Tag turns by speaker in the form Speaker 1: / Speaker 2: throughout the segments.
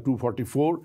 Speaker 1: 244।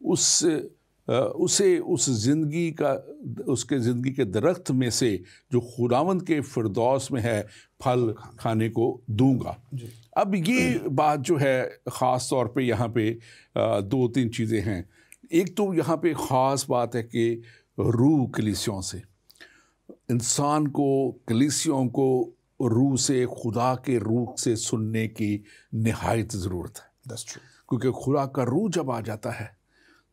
Speaker 1: اسے اس زندگی کا اس کے زندگی کے درخت میں سے جو خداوند کے فردوس میں ہے پھل کھانے کو دوں گا. اب یہ بات جو ہے خاص طور پہ یہاں پہ 2-3 چیزیں ہیں. ایک تو یہاں پہ خاص بات ہے کہ روح کلیسیوں سے انسان کو کلیسیوں کو روح سے خدا کے روح سے سننے کی نہایت ضرورت ہے. کیونکہ خدا کا روح جب آ جاتا ہے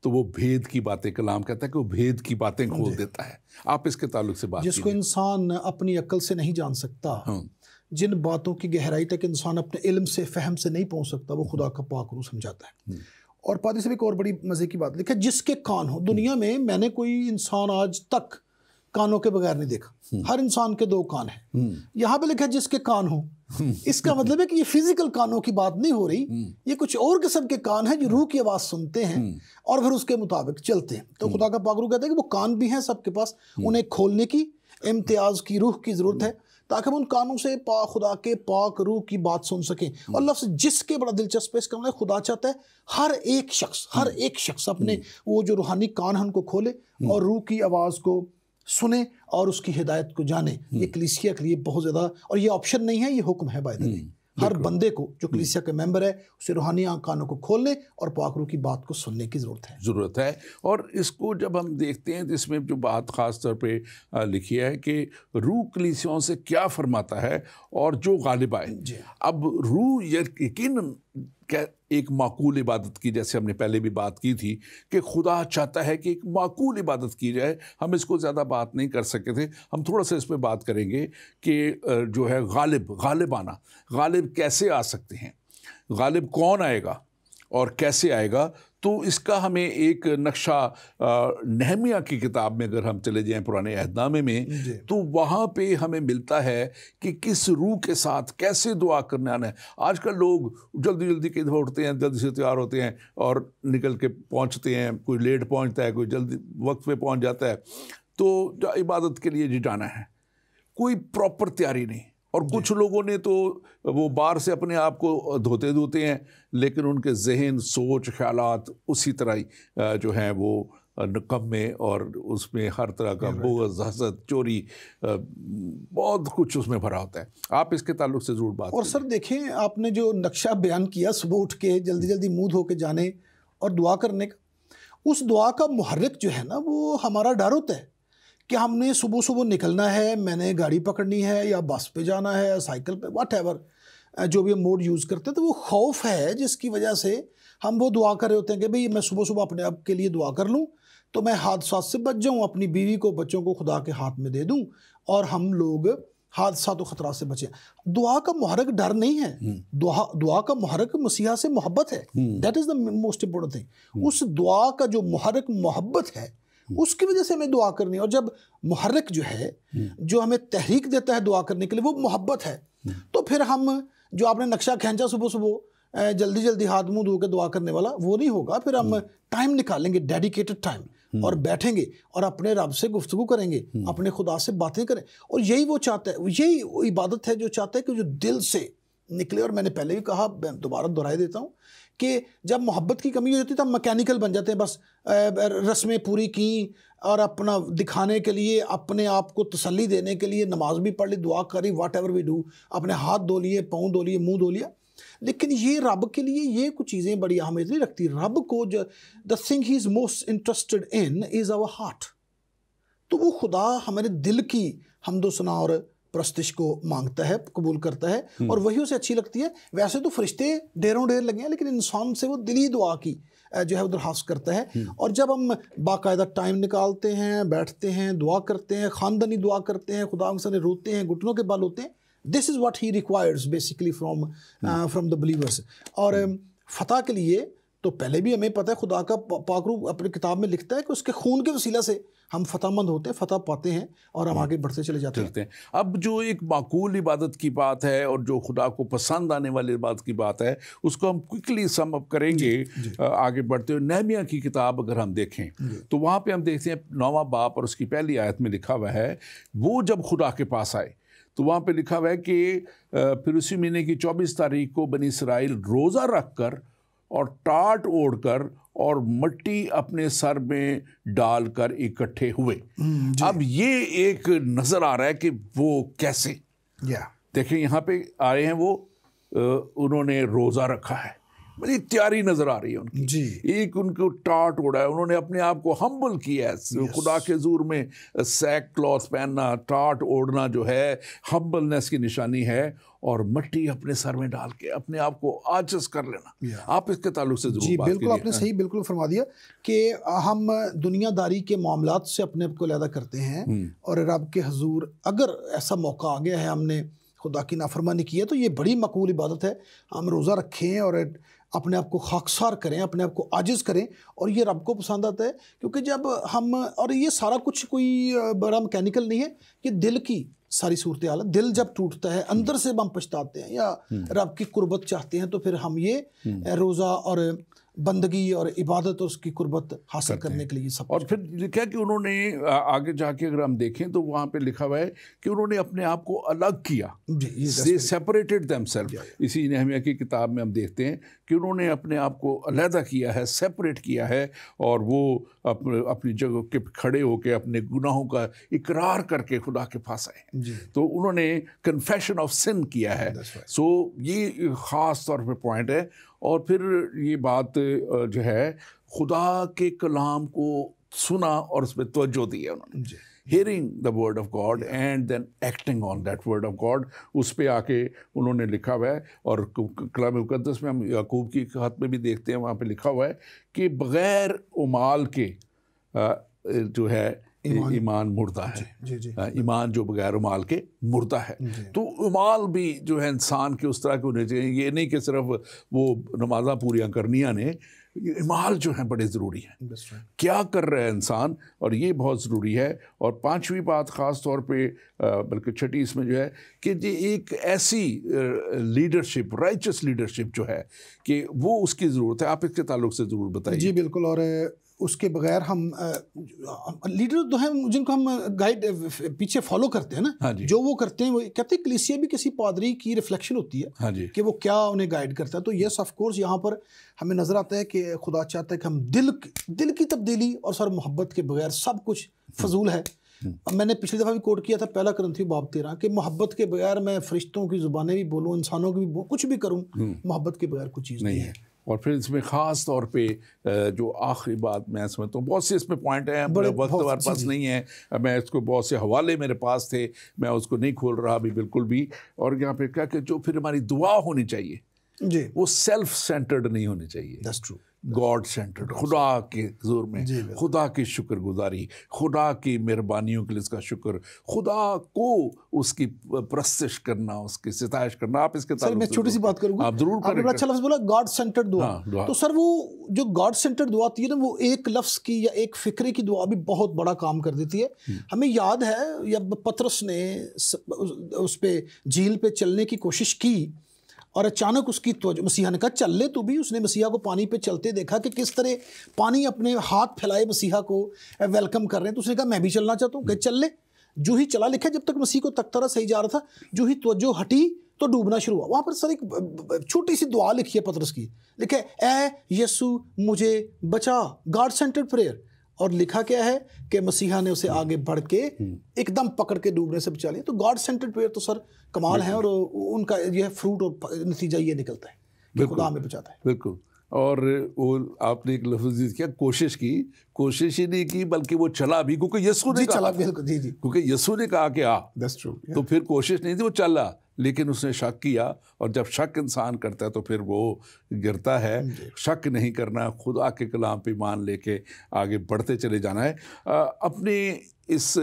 Speaker 1: تو وہ بھید کی باتیں کلام کہتا ہے کہ وہ بھید کی باتیں کھول دیتا ہے. آپ اس کے تعلق سے بات
Speaker 2: جس کو انسان اپنی عقل سے نہیں جان سکتا, جن باتوں کی گہرائی تک انسان اپنے علم سے فہم سے نہیں پہنچ سکتا, وہ خدا کا پاک روح سمجھاتا ہے. اور پادری صاحب ایک اور بڑی مزے کی بات لکھا, جس کے کان ہو. دنیا میں نے کوئی انسان آج تک کانوں کے بغیر نہیں دیکھا. ہر انسان کے 2 کان ہیں. یہاں پہ لکھا جس کے کان ہو. اس کا مطلب ہے کہ یہ فزیکل کانوں کی بات نہیں ہو رہی, یہ کچھ اور قسم کے کان ہیں جو روح کی آواز سنتے ہیں اور پھر اس کے مطابق چلتے ہیں. تو خدا کا پاک روح کہتا ہے کہ وہ کان بھی ہیں سب کے پاس, انہیں کھولنے کی امتیاز کی روح کی ضرورت ہے تاکہ ہم ان کانوں سے خدا کے پاک روح کی بات سن سکیں. اور لفظ جس کے بڑا دلچسپ ہے, اس کا مطلب خدا چاہتا ہے ہر ایک شخص اپنے وہ جو روحانی کان ہیں ان کو کھولے اور روح کی آواز کو سنے اور اس کی ہدایت کو جانے. یہ کلیسیا کے لیے بہت زیادہ, اور یہ آپشن نہیں ہے, یہ حکم ہے بائی دا وے. ہر بندے کو جو کلیسیا کا ممبر ہے اسے روحانی کانوں کو کھولنے اور پاک روح کی بات کو سننے کی ضرورت ہے. اور اس کو جب ہم دیکھتے ہیں تو اس میں جو بات خاص طور پہ لکھی ہے کہ روح کلیسیوں سے کیا فرماتا ہے اور جو غالب آئے. اب روح یقیناً ایک معقول عبادت کی, جیسے ہم نے پہلے بھی بات کی تھی کہ خدا چاہتا ہے کہ ایک معقول عبادت کی جائے. ہم اس کو زیادہ بات نہیں کر سکے تھے, ہم تھوڑا سا اس پہ بات کریں گے کہ جو ہے غالب آنا, غالب کیسے آ سکتے ہیں, غالب کون آئے گا اور کیسے آئے گا. تو اس کا ہمیں ایک نقشہ نہمیہ کی کتاب میں اگر ہم چلے جائیں پرانے عہد نامے میں, تو وہاں پہ ہمیں ملتا ہے کہ کس روح کے ساتھ کیسے دعا کرنے آنا ہے. آج کل لوگ جلدی کے دفعہ اٹھتے ہیں, جلدی سے تیار ہوتے ہیں اور نکل کے پہنچتے ہیں. کوئی لیٹ پہنچتا ہے, کوئی جلدی وقت پہ پہنچ جاتا ہے. تو عبادت کے لیے جانا ہے, کوئی پراپر تیاری نہیں. اور کچھ لوگوں نے تو وہ باہر سے اپنے آپ کو دھوتے ہیں, لیکن ان کے ذہن, سوچ, خیالات اسی طرح ہی جو ہیں وہ نکمے, اور اس میں ہر طرح کا بغض, حسد, چوری, بہت کچھ اس میں بھرا ہوتا ہے. آپ اس کے تعلق سے ضرور بات. اور سر دیکھیں, آپ نے جو نقشہ بیان کیا صبح اٹھ کے جلدی منہ دھو کے جانے اور دعا کرنے کا, اس دعا کا محرک جو ہے نا وہ ہمارا ڈر ہوتا ہے کہ ہم نے صبح نکلنا ہے, میں نے گاڑی پکڑنی ہے یا بس پہ جانا ہے, سائیکل پہ, واٹ ایور جو بھی ہم موڈ یوز کرتے ہیں. تو وہ خوف ہے جس کی وجہ سے ہم وہ دعا کر رہے ہوتے ہیں کہ بھئی میں صبح اپنے آپ کے لیے دعا کر لوں تو میں حادثات سے بچ جاؤں, اپنی بیوی کو, بچوں کو خدا کے ہاتھ میں دے دوں اور ہم لوگ حادثات و خطرات سے بچیں. دعا کا محرک ڈر نہیں ہے, دعا کا محرک مسیحا سے محبت ہے. That is the most important thing. اس دعا کا جو محرک محبت ہے اس کی وجہ سے ہمیں دعا کرنی ہے. اور جب محرک جو ہے جو ہمیں تحریک دیتا ہے دعا کرنے کے لیے وہ محبت ہے, تو پھر ہم جو آپ نے نقشہ کھینچا صبح جلدی ہاتھ منہ دھو کے دعا کرنے والا, وہ نہیں ہوگا. پھر ہم ٹائم نکالیں گے, ڈیڈیکیٹڈ ٹائم, اور بیٹھیں گے اور اپنے رب سے گفتگو کریں گے, اپنے خدا سے باتیں کریں. اور یہی وہ چاہتا ہے, یہی عبادت ہے جو چاہتا ہے کہ جو دل سے نکلے. اور میں نے پہلے بھی کہا, میں دوبارہ دہرائے دیتا ہوں کہ جب محبت کی کمی ہو جاتی ہے تو ہم مکینیکل بن جاتے ہیں, بس رسمیں پوری کی اور اپنا دکھانے کے لیے, اپنے آپ کو تسلی دینے کے لیے نماز بھی پڑھ لی, دعا کری, واٹ ایور وی ڈو, اپنے ہاتھ دھو لیے, پاؤں دھو لیے, منہ دھو لیا. لیکن یہ رب کے لیے یہ کچھ چیزیں بڑی اہمیت نہیں رکھتی. رب کو جو the thing he is most interested in is our heart. تو وہ خدا ہمارے دل کی حمد و ثنا اور پرستش کو مانگتا ہے, قبول کرتا ہے, اور وہی اسے اچھی لگتی ہے. ویسے تو فرشتے ڈھیروں ڈھیر لگے ہیں, لیکن انسان سے وہ دلی دعا کی جو ہے وہ درخواست کرتا ہے. اور جب ہم باقاعدہ ٹائم نکالتے ہیں, بیٹھتے ہیں, دعا کرتے ہیں, خاندانی دعا کرتے ہیں, خدا سے روتے ہیں, گھٹنوں کے بل ہوتے ہیں, this is what he requires basically from the believers. اور فتح کے لیے تو پہلے بھی ہمیں پتہ ہے خدا کا پاک روح اپنی کتاب میں لکھتا ہے کہ اس کے خون کے وسیلہ سے ہم فتح مند ہوتے ہیں, فتح پاتے ہیں اور ہم آگے بڑھتے چلے جاتے ہیں.
Speaker 1: اب جو ایک معقول عبادت کی بات ہے اور جو خدا کو پسند آنے والی عبادت کی بات ہے, اس کو ہم کوئکلی سم اپ کریں گے آگے بڑھتے ہوئے. نہمیہ کی کتاب اگر ہم دیکھیں تو وہاں پہ ہم دیکھتے ہیں 9واں باب اور اس کی پہلی آیت میں لکھا ہوا ہے, وہ جب خدا کے پاس آئے تو وہاں پہ لکھا ہوا ہے کہ پھر اسی مہینے کی 24 تاریخ کو بنی اسرائیل روزہ رکھ کر اور ٹاٹ اوڑھ کر اور مٹی اپنے سر میں ڈال کر اکٹھے ہوئے. اب یہ ایک نظر آ رہا ہے کہ وہ کیسے, دیکھیں یہاں پہ آئے ہیں وہ, انہوں نے روزہ رکھا ہے, بڑی تیاری نظر آ رہی ہے ان کی. ایک ان کو ٹاٹ اوڑھا ہے, انہوں نے اپنے آپ کو ہمبل کیا ہے. خدا کے حضور میں سیک کلوتھ پہننا, ٹاٹ اوڑھنا جو ہے ہمبلنس کی نشانی ہے, اور مٹی اپنے سر میں ڈال کے اپنے آپ کو عاجز کر لینا. آپ اس کے تعلق سے ضرور بات
Speaker 2: بالکل آپ نے صحیح بالکل فرما دیا کہ ہم دنیا داری کے معاملات سے اپنے آپ کو علیحدہ کرتے ہیں, اور رب کے حضور اگر ایسا موقع آ گیا ہے ہم نے خدا کی نافرمانی کی ہے تو یہ بڑی مقبول عبادت ہے, ہم روزہ رکھیں اور اپنے آپ کو خاکسار کریں, اپنے آپ کو عاجز کریں, اور یہ رب کو پسند آتا ہے. کیونکہ جب ہم, اور یہ سارا کچھ کوئی بڑا میکینیکل نہیں ہے, یہ دل کی ساری صورتحال ہے. دل جب ٹوٹتا ہے, اندر سے ہم پچھتاتے ہیں یا رب کی قربت چاہتے ہیں, تو پھر ہم یہ روزہ اور بندگی اور عبادت اور اس کی قربت حاصل کرنے کے لیے سب.
Speaker 1: اور پھر لکھا کہ انہوں نے آگے جا کے اگر ہم دیکھیں تو وہاں پہ لکھا ہوا ہے کہ انہوں نے اپنے آپ کو الگ کیا, سیپریٹڈ دیم سیلف. اسی نہمیہ کی کتاب میں ہم دیکھتے ہیں کہ انہوں نے اپنے آپ کو علیحدہ کیا ہے, سیپریٹ کیا ہے, اور وہ اپنی جگہ کے کھڑے ہو کے اپنے گناہوں کا اقرار کر کے خدا کے پاس آئے. تو انہوں نے کنفیشن آف سن کیا ہے. سو یہ خاص طور پہ پوائنٹ ہے. اور پھر یہ بات جو ہے خدا کے کلام کو سنا اور اس پہ توجہ دی ہے انہوں نے. hearing the word of God and then acting on that word of God. اس پہ آ کے انہوں نے لکھا ہوا ہے, اور کلام مقدس میں ہم یعقوب کی خط میں بھی دیکھتے ہیں, وہاں پہ لکھا ہوا ہے کہ بغیر اعمال کے جو ہے ایمان مردہ ہے. ایمان جو بغیر اعمال کے مردہ ہے. تو اعمال بھی جو ہے انسان کے اس طرح کے ہونے چاہیے. یہ نہیں کہ صرف وہ نمازاں پوریاں کرنیاں نے, اعمال جو ہیں بڑے ضروری ہیں, کیا کر رہا ہے انسان, اور یہ بہت ضروری ہے. اور پانچویں بات خاص طور پہ بلکہ چھٹی اس میں جو ہے کہ یہ ایک ایسی لیڈرشپ, رائچس لیڈرشپ جو ہے کہ وہ اس کی ضرورت ہے. آپ اس کے تعلق سے ضرور بتائیے.
Speaker 2: جی بالکل. اور اس کے بغیر ہم لیڈر جو ہیں جن کو ہم گائیڈ پیچھے فالو کرتے ہیں نا, جو وہ کرتے ہیں, وہ کہتے ہیں کلیسیا بھی کسی پادری کی ریفلیکشن ہوتی ہے کہ وہ کیا انہیں گائیڈ کرتا ہے. تو یس آف کورس یہاں پر ہمیں نظر آتا ہے کہ خدا چاہتا ہے کہ ہم دل کی تبدیلی اور سر محبت کے بغیر سب کچھ فضول ہے. میں نے پچھلی دفعہ بھی کوٹ کیا تھا پہلا کرنتھیوں باب 13 کہ محبت کے بغیر میں فرشتوں کی زبانیں بھی بولوں, انسانوں کی بھی کچھ بھی کروں, محبت کے بغیر کچھ چیز نہیں ہے.
Speaker 1: اور پھر اس میں خاص طور پہ جو آخری بات میں سمجھتا ہوں, بہت سے اس میں پوائنٹ ہیں, وقت ہمارے پاس نہیں ہے, میں اس کو بہت سے حوالے میرے پاس تھے, میں اس کو نہیں کھول رہا ابھی بالکل بھی. اور یہاں پہ کیا کہ جو پھر ہماری دعا ہونی چاہیے وہ سیلف سینٹرڈ نہیں ہونی چاہیے, گاڈ سینٹرڈ, خدا کے حضور میں خدا کی شکر گزاری, خدا کی مہربانیوں کے لیے اس کا شکر, خدا کو اس کی پرستش کرنا, اس کی ستائش کرنا. آپ اس کے
Speaker 2: سر میں چھوٹی سی بات کروں گا,
Speaker 1: آپ ضرور کریں.
Speaker 2: بڑا اچھا لفظ بولا گاڈ سینٹرڈ دعا. تو سر وہ جو گاڈ سینٹرڈ دعا ہوتی ہے نا, وہ ایک لفظ کی یا ایک فکرے کی دعا بھی بہت بڑا کام کر دیتی ہے. ہمیں یاد ہے جب پطرس نے اس پہ جھیل پہ چلنے کی کوشش کی اور اچانک اس کی توجہ, مسیحا نے کہا چل لے تو بھی, اس نے مسیحا کو پانی پہ چلتے دیکھا کہ کس طرح پانی اپنے ہاتھ پھیلائے مسیحا کو ویلکم کر رہے ہیں, تو اس نے کہا میں بھی چلنا چاہتا ہوں, کہ چل لے. جو ہی چلا, لکھا جب تک مسیح کو تختہ رہا صحیح جا رہا تھا, جو ہی توجہ ہٹی تو ڈوبنا شروع ہوا. وہاں پر سر ایک چھوٹی سی دعا لکھی ہے پطرس کی, لکھا ہے اے یسوع مجھے بچا, گاڈ سینٹرڈ پریئر. اور لکھا کیا ہے کہ مسیحا نے اسے آگے بڑھ کے ایک دم پکڑ کے ڈوبنے سے بچا لیا. تو گاڈ سینٹرڈ پریئر تو سر کمال ہے, اور ان کا یہ فروٹ اور نتیجہ یہ نکلتا ہے کہ خدا ہمیں بچاتا ہے.
Speaker 1: بالکل. اور وہ آپ نے ایک لفظ کیا, کوشش کی, کوشش ہی نہیں کی بلکہ وہ چلا بھی, کیونکہ یسوع نے
Speaker 2: چلا,
Speaker 1: کیونکہ یسوع نے کہا کہ آ, تو پھر کوشش نہیں تھی, وہ چلا. لیکن اس نے شک کیا, اور جب شک انسان کرتا ہے تو پھر وہ گرتا ہے. شک نہیں کرنا, خدا کے کلام پہ ایمان لے کے آگے بڑھتے چلے جانا ہے. اپنے اس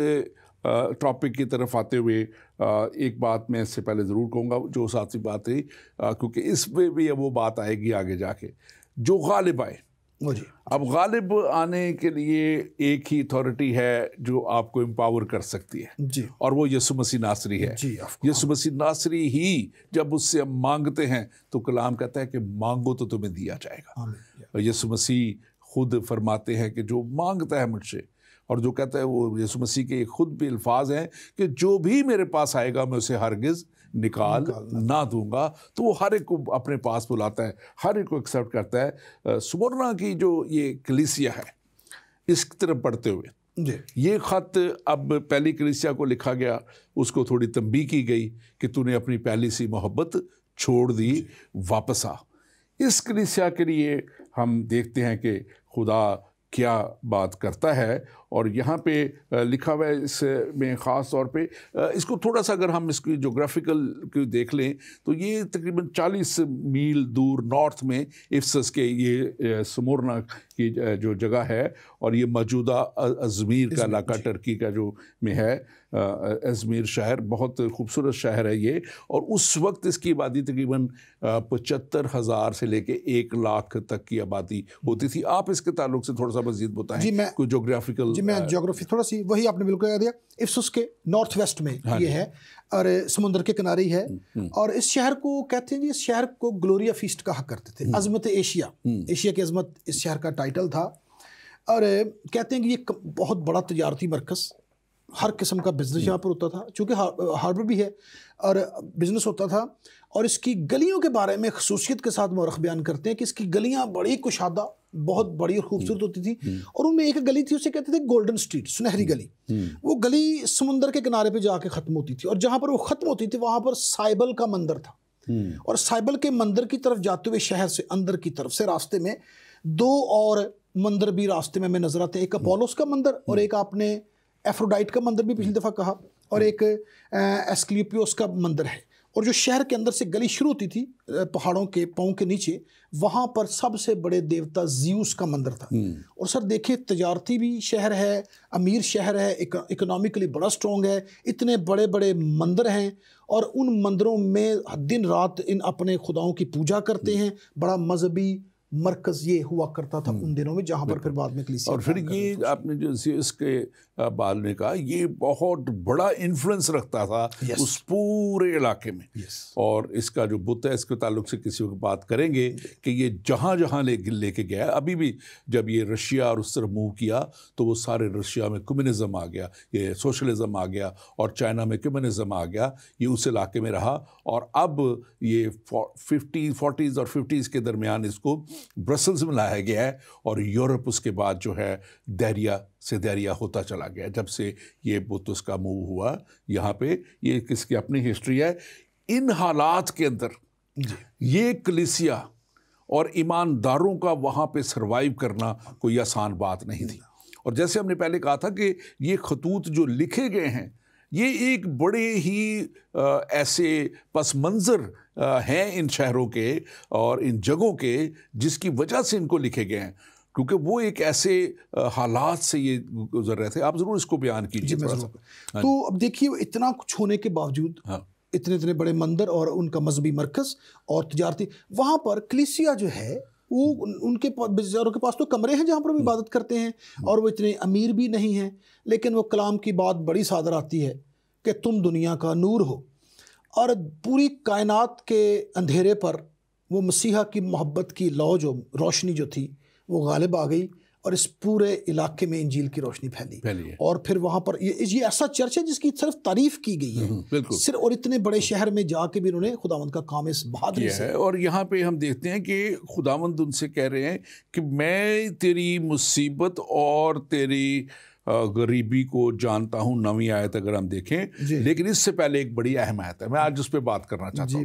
Speaker 1: ٹاپک کی طرف آتے ہوئے ایک بات میں اس سے پہلے ضرور کہوں گا, جو ساتھی بات ہے, کیونکہ اس پہ بھی وہ بات آئے گی آگے جا کے, جو غالب آئے. اب غالب آنے کے لیے ایک ہی اتھارٹی ہے جو آپ کو امپاور کر سکتی ہے, اور وہ یسوع مسیح ناصری ہے. یسوع مسیح ناصری ہی جب اس سے ہم مانگتے ہیں تو کلام کہتا ہے کہ مانگو تو تمہیں دیا جائے گا. یسوع مسیح خود فرماتے ہیں کہ جو مانگتا ہے مجھ سے, اور جو کہتا ہے وہ یسوع مسیح کے خود بھی الفاظ ہیں کہ جو بھی میرے پاس آئے گا میں اسے ہرگز نکال نہ دوں گا، تو وہ ہر ایک کو اپنے پاس بلاتا ہے، ہر ایک کو ایکسیپٹ کرتا ہے۔ سمرنا کی جو یہ کلیسیا ہے اس کی طرف بڑھتے ہوئے یہ خط اب پہلی کلیسیا کو لکھا گیا، اس کو تھوڑی تنبیہ کی گئی کہ تو نے اپنی پہلی سی محبت چھوڑ دی، واپس آ۔ اس کلیسیا کے لیے ہم دیکھتے ہیں کہ خدا کیا بات کرتا ہے، اور یہاں پہ لکھا ہوا ہے اس میں خاص طور پہ اس کو تھوڑا سا اگر ہم اس کی جغرافیکل دیکھ لیں تو یہ تقریباً 40 میل دور نارتھ میں افسس کے یہ سمورنا کی جو جگہ ہے، اور یہ موجودہ ازمیر کا علاقہ ٹرکی کا جو میں ہے، ازمیر شہر بہت خوبصورت شہر ہے یہ، اور اس وقت اس کی آبادی تقریباً 75,000 سے لے کے 1 لاکھ تک کی آبادی ہوتی تھی۔ آپ اس کے تعلق سے تھوڑا سا مزید بتائیں کوئی جغرافیکل۔
Speaker 2: میں جغرافی تھوڑا سی وہی آپ نے بالکل کہہ دیا، افسس کے نارتھ ویسٹ میں یہ ہے، اور سمندر کے کنارے ہی ہے، اور اس شہر کو کہتے ہیں جی، اس شہر کو گلوریا فیسٹ کہا کرتے تھے، عظمت ایشیا، ایشیا کی عظمت اس شہر کا ٹائٹل تھا، اور کہتے ہیں کہ یہ بہت بڑا تجارتی مرکز، ہر قسم کا بزنس یہاں پر ہوتا تھا، چونکہ ہاربر بھی ہے اور بزنس ہوتا تھا، اور اس کی گلیوں کے بارے میں خصوصیت کے ساتھ مورخ بیان کرتے ہیں کہ اس کی گلیاں بڑی کشادہ، بہت بڑی اور خوبصورت ہوتی تھی، اور ان میں ایک گلی تھی اسے کہتے تھے گولڈن سٹریٹ، سنہری گلی۔ وہ گلی سمندر کے کنارے پہ جا کے ختم ہوتی تھی، اور جہاں پر وہ ختم ہوتی تھی وہاں پر سائبل کا مندر تھا، اور سائبل کے مندر کی طرف جاتے ہوئے شہر سے اندر کی طرف سے راستے میں 2 اور مندر بھی راستے میں ہمیں نظر آتے ہیں، ایک اپولوس کا مندر، اور ایک آپ نے ایفروڈائٹ کا مندر بھی پچھلی دفعہ کہا، اور ایک ایسکلیپیوس کا مندر ہے۔ اور جو شہر کے اندر سے گلی شروع ہوتی تھی پہاڑوں کے پاؤں کے نیچے، وہاں پر سب سے بڑے دیوتا زیوس کا مندر تھا۔ اور سر دیکھیں، تجارتی بھی شہر ہے، امیر شہر ہے، اکنامکلی بڑا سٹرونگ ہے، اتنے بڑے بڑے مندر ہیں، اور ان مندروں میں دن رات ان اپنے خداؤں کی پوجا کرتے ہیں، بڑا مذہبی مرکز یہ ہوا کرتا تھا ان دنوں میں، جہاں پر پھر بعد میں کلیسیا۔
Speaker 1: اور پھر یہ آپ نے جو اس کے بعد میں کہا، یہ بہت بڑا انفلوئنس رکھتا تھا اس پورے علاقے میں، اور اس کا جو بت ہے اس کے تعلق سے کسی کو بات کریں گے کہ یہ جہاں جہاں لے کے گیا، ابھی بھی جب یہ رشیا اور اس طرف موو کیا تو وہ سارے رشیا میں کمیونزم آ گیا، یہ سوشلزم آ گیا، اور چائنا میں کمیونزم آ گیا، یہ اس علاقے میں رہا، اور اب یہ 40s اور 50s کے درمیان اس کو برسلز میں لایا گیا ہے، اور یورپ اس کے بعد جو ہے دہریہ سے دہریہ ہوتا چلا گیا جب سے یہ بت اس کا موو ہوا یہاں پہ۔ یہ کس کی اپنی ہسٹری ہے۔ ان حالات کے اندر یہ کلیسیا اور ایمانداروں کا وہاں پہ سروائیو کرنا کوئی آسان بات نہیں تھی، اور جیسے ہم نے پہلے کہا تھا کہ یہ خطوط جو لکھے گئے ہیں یہ ایک بڑے ہی ایسے پس منظر ہیں ان شہروں کے اور ان جگہوں کے، جس کی وجہ سے ان کو لکھے گئے ہیں، کیونکہ وہ ایک ایسے حالات سے یہ گزر رہے تھے۔ آپ ضرور اس کو بیان کیجیے تھوڑا سا۔
Speaker 2: تو اب دیکھیے، اتنا کچھ ہونے کے باوجود، اتنے بڑے مندر اور ان کا مذہبی مرکز اور تجارتی، وہاں پر کلیسیا جو ہے وہ ان کے بیچاروں کے پاس تو کمرے ہیں جہاں پر وہ عبادت کرتے ہیں، اور وہ اتنے امیر بھی نہیں ہیں، لیکن وہ کلام کی بات بڑی صادر آتی ہے کہ تم دنیا کا نور ہو، اور پوری کائنات کے اندھیرے پر وہ مسیحا کی محبت کی لو، جو روشنی جو تھی وہ غالب آ گئی، اور اس پورے علاقے میں انجیل کی روشنی پھیلی ہے۔ اور پھر وہاں پر یہ ایسا چرچ ہے جس کی صرف تعریف کی گئی ہے صرف، اور اتنے بڑے شہر میں جا کے بھی انہوں نے خداوند کا کام اس بہادری سے۔
Speaker 1: اور یہاں پہ ہم دیکھتے ہیں کہ خداوند ان سے کہہ رہے ہیں کہ میں تیری مصیبت اور تیری غریبی کو جانتا ہوں، 9ویں آیت اگر ہم دیکھیں، لیکن اس سے پہلے ایک بڑی اہم آیت ہے، میں آج اس پہ بات کرنا چاہتا ہوں۔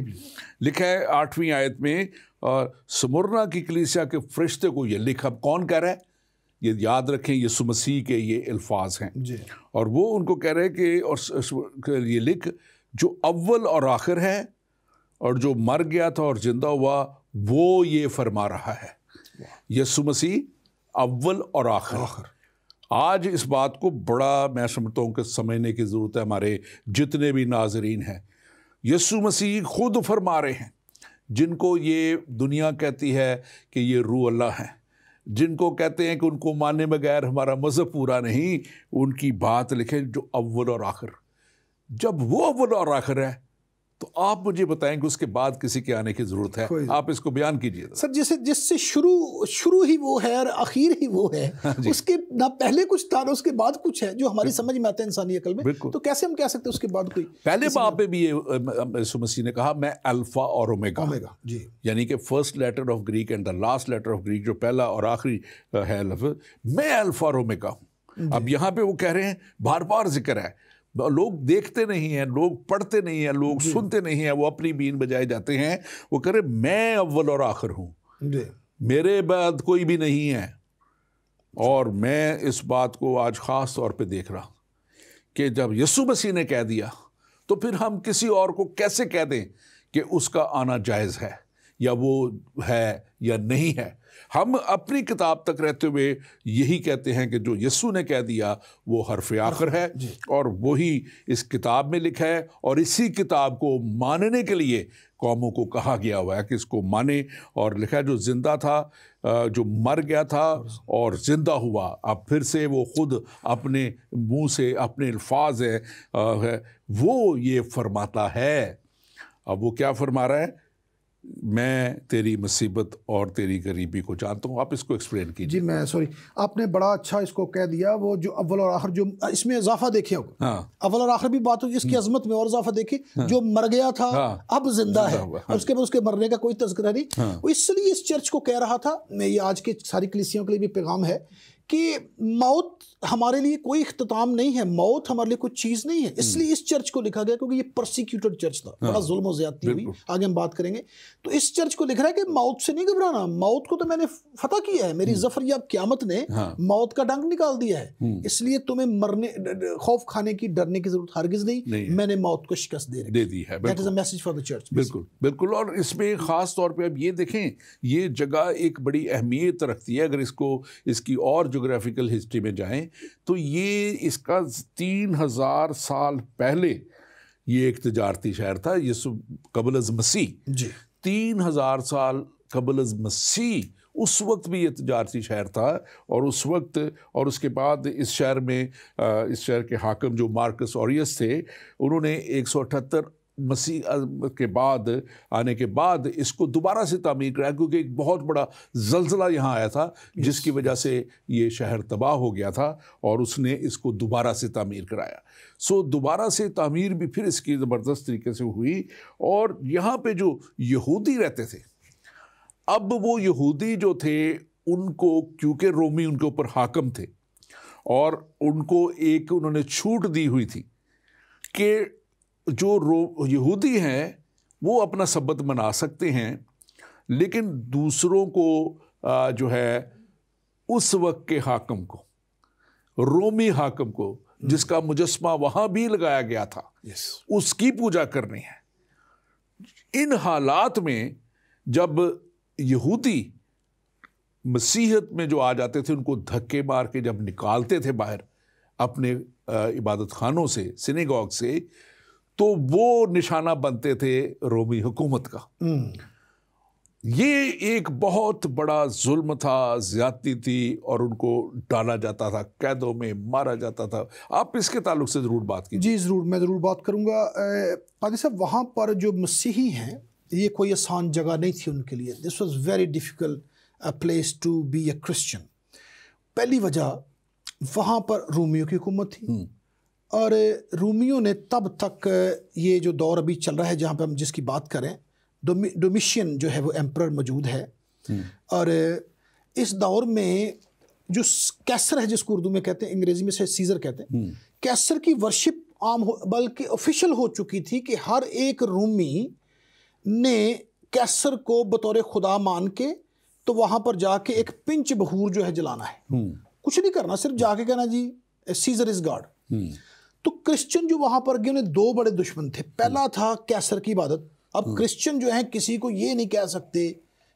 Speaker 1: لکھا ہے 8ویں آیت میں، سمرنا کی کلیسیا کے فرشتے کو یہ لکھ، اب کون کہہ رہا ہے؟ یہ یاد رکھیں، یسوع مسیح کے یہ الفاظ ہیں، اور وہ ان کو کہہ رہے ہیں کہ اور یہ لکھ، جو اول اور آخر ہے اور جو مر گیا تھا اور زندہ ہوا، وہ یہ فرما رہا ہے۔ یسوع مسیح اول اور آخر۔ آج اس بات کو بڑا میں سمجھتا ہوں کہ سمجھنے کی ضرورت ہے ہمارے جتنے بھی ناظرین ہیں۔ یسوع مسیح خود فرما رہے ہیں، جن کو یہ دنیا کہتی ہے کہ یہ روح اللہ ہیں، جن کو کہتے ہیں کہ ان کو ماننے بغیر ہمارا مذہب پورا نہیں، ان کی بات لکھیں جو اول اور آخر۔ جب وہ اول اور آخر ہے تو آپ مجھے بتائیں کہ اس کے بعد کسی کے آنے کی ضرورت ہے؟ آپ اس کو بیان کیجئے
Speaker 2: سر. جس سے شروع ہی وہ ہے اور آخر ہی وہ ہے, اس کے نہ پہلے کچھ تھا نہ اس کے بعد کچھ ہے جو ہماری سمجھ میں آتا ہے انسانی عقل میں. تو کیسے ہم کہہ سکتے ہیں اس کے بعد کوئی؟
Speaker 1: پہلے باب پہ بھی یسوع مسیح نے کہا میں الفا اور اومیگا,
Speaker 2: جی,
Speaker 1: یعنی کہ first letter of Greek and the last letter of Greek, جو پہلا اور آخری ہے لفظ, میں الفا اور اومیگا ہوں. اب یہاں پہ وہ کہہ رہے ہیں, بار بار ذکر ہے, لوگ دیکھتے نہیں ہیں, لوگ پڑھتے نہیں ہیں, لوگ سنتے نہیں ہیں, وہ اپنی بین بجائے جاتے ہیں. وہ کہہ رہے میں اول اور آخر ہوں, میرے بعد کوئی بھی نہیں ہے. اور میں اس بات کو آج خاص طور پہ دیکھ رہا کہ جب یسوع مسیح نے کہہ دیا تو پھر ہم کسی اور کو کیسے کہہ دیں کہ اس کا آنا جائز ہے یا وہ ہے یا نہیں ہے. ہم اپنی کتاب تک رہتے ہوئے یہی کہتے ہیں کہ جو یسوع نے کہہ دیا وہ حرف آخر ہے, اور وہی اس کتاب میں لکھا ہے, اور اسی کتاب کو ماننے کے لیے قوموں کو کہا گیا ہوا ہے کہ اس کو مانے. اور لکھا ہے جو زندہ تھا, جو مر گیا تھا اور زندہ ہوا, اب پھر سے وہ خود اپنے منہ سے اپنے الفاظ ہے وہ یہ فرماتا ہے. اب وہ کیا فرما رہا ہے؟ میں تیری مصیبت اور تیری غریبی کو جانتا ہوں. آپ اس کو ایکسپلین کیجیے.
Speaker 2: جی میں سوری, آپ نے بڑا اچھا اس کو کہہ دیا. وہ جو اول اور آخر, جو اس میں اضافہ دیکھیں, اول اور آخر بھی بات ہوگی, اس کی عظمت میں اور اضافہ دیکھیں. جو مر گیا تھا اب زندہ ہے, اور اس کے بعد اس کے مرنے کا کوئی تذکرہ نہیں. وہ اس لیے اس چرچ کو کہہ رہا تھا, یہ آج کے ساری کلیسیوں کے لیے بھی پیغام ہے کہ موت ہمارے لیے کوئی اختتام نہیں ہے, موت ہمارے لیے کوئی چیز نہیں ہے. اس لیے اس چرچ کو لکھا گیا کیونکہ یہ پرسیکیوٹڈ چرچ تھا, بڑا ظلم و زیادتی ہوئی, آگے ہم بات کریں گے. تو اس چرچ کو لکھ رہا ہے کہ موت سے نہیں گھبرانا, موت کو تو میں نے فتح کیا ہے, میری ظفر یاب قیامت نے موت کا ڈنک نکال دیا ہے, اس لیے تمہیں مرنے خوف کھانے کی ڈرنے کی ضرورت ہرگز نہیں, میں نے موت کو شکست دے دی ہے. That is a message for the church.
Speaker 1: بالکل بالکل. اور اس میں خاص طور پہ اب یہ دیکھیں, یہ جگہ ایک بڑی اہمیت رکھتی ہے. اگر اس کی اور جغرافیکل ہسٹری میں جائیں تو یہ اس کا 3000 سال پہلے یہ ایک تجارتی شہر تھا. یسوع قبل از مسیح, 3000 سال قبل از مسیح اس وقت بھی یہ تجارتی شہر تھا. اور اس وقت اور اس کے بعد اس شہر کے حاکم جو مارکس اوریس تھے, انہوں نے 178 مسیح کے بعد آنے کے بعد اس کو دوبارہ سے تعمیر کرایا, کیونکہ ایک بہت بڑا زلزلہ یہاں آیا تھا جس کی وجہ سے یہ شہر تباہ ہو گیا تھا, اور اس نے اس کو دوبارہ سے تعمیر کرایا. سو دوبارہ سے تعمیر بھی پھر اس کی زبردست طریقے سے ہوئی. اور یہاں پہ جو یہودی رہتے تھے, اب وہ یہودی جو تھے ان کو, کیونکہ رومی ان کے اوپر حاکم تھے, اور ان کو ایک انہوں نے چھوٹ دی ہوئی تھی کہ جو یہودی ہیں وہ اپنا سبت منا سکتے ہیں, لیکن دوسروں کو جو ہے اس وقت کے حاکم کو, رومی حاکم کو, جس کا مجسمہ وہاں بھی لگایا گیا تھا, اس کی پوجا کرنی ہے. ان حالات میں جب یہودی مسیحیت میں جو آ جاتے تھے, ان کو دھکے مار کے جب نکالتے تھے باہر اپنے عبادت خانوں سے, سینیگوگ سے, تو وہ نشانہ بنتے تھے رومی حکومت کا. یہ ایک بہت بڑا ظلم تھا, زیادتی تھی, اور ان کو ڈالا جاتا تھا, قیدوں میں مارا جاتا تھا. آپ اس کے تعلق سے ضرور بات کیجیے.
Speaker 2: جی ضرور, میں ضرور بات کروں گا. پادری صاحب, وہاں پر جو مسیحی ہیں, یہ کوئی آسان جگہ نہیں تھی ان کے لیے. This was very difficult place to be a Christian. پہلی وجہ, وہاں پر رومیوں کی حکومت تھی, اور رومیوں نے تب تک یہ جو دور ابھی چل رہا ہے جہاں پہ ہم جس کی بات کریں, ڈومیشین جو ہے وہ ایمپرر موجود ہے, اور اس دور میں جو کیسر ہے, جس کو اردو میں کہتے ہیں, انگریزی میں سے سیزر کہتے ہیں, کیسر کی ورشپ عام بلکہ آفیشل ہو چکی تھی کہ ہر ایک رومی نے کیسر کو بطور خدا مان کے تو وہاں پر جا کے ایک پنچ بخور جو ہے جلانا ہے, کچھ نہیں کرنا, صرف جا کے کہنا جی سیزر از گاڈ. تو کرسچن جو وہاں پر گئے, انہیں دو بڑے دشمن تھے. پہلا تھا کیسر کی عبادت. اب کرسچن جو ہیں کسی کو یہ نہیں کہہ سکتے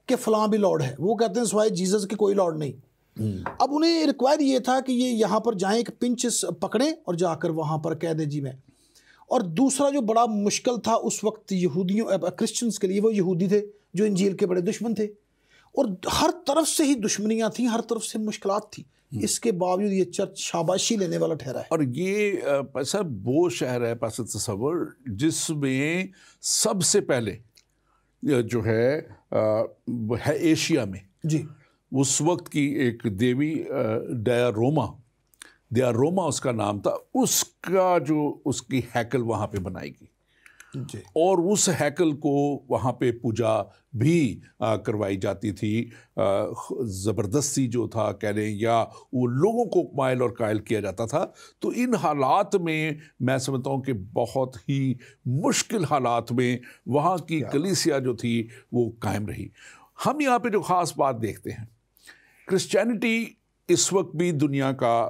Speaker 2: کہ فلاں بھی لارڈ ہے, وہ کہتے ہیں سوائے جیزس کے کوئی لارڈ نہیں. اب انہیں ریکوائر یہ تھا کہ یہ یہاں پر جائیں, ایک پنچ پکڑیں اور جا کر وہاں پر کہہ دیں جی میں. اور دوسرا جو بڑا مشکل تھا اس وقت یہودیوں کرسچنز کے لیے, وہ یہودی تھے جو انجیل کے بڑے دشمن تھے. اور ہر طرف سے ہی دشمنیاں تھیں، ہر طرف سے مشکلات تھیں، اس کے باوجود یہ چرچ شاباشی لینے والا ٹھہرا ہے۔
Speaker 1: اور یہ صاحب وہ شہر ہے پاس تصور جس میں سب سے پہلے جو ہے وہ ہے ایشیا میں
Speaker 2: جی
Speaker 1: اس وقت کی ایک دیوی ڈیا روما اس کا نام تھا، اس کا جو اس کی ہیکل وہاں پہ بنائی گئی،
Speaker 2: جی
Speaker 1: اور اس ہیکل کو وہاں پہ پوجا بھی کروائی جاتی تھی، زبردستی جو تھا کہہ لیں، یا وہ لوگوں کو مائل اور قائل کیا جاتا تھا۔ تو ان حالات میں سمجھتا ہوں کہ بہت ہی مشکل حالات میں وہاں کی کلیسیا جو تھی وہ قائم رہی۔ ہم یہاں پہ جو خاص بات دیکھتے ہیں، کرسچینٹی اس وقت بھی دنیا کا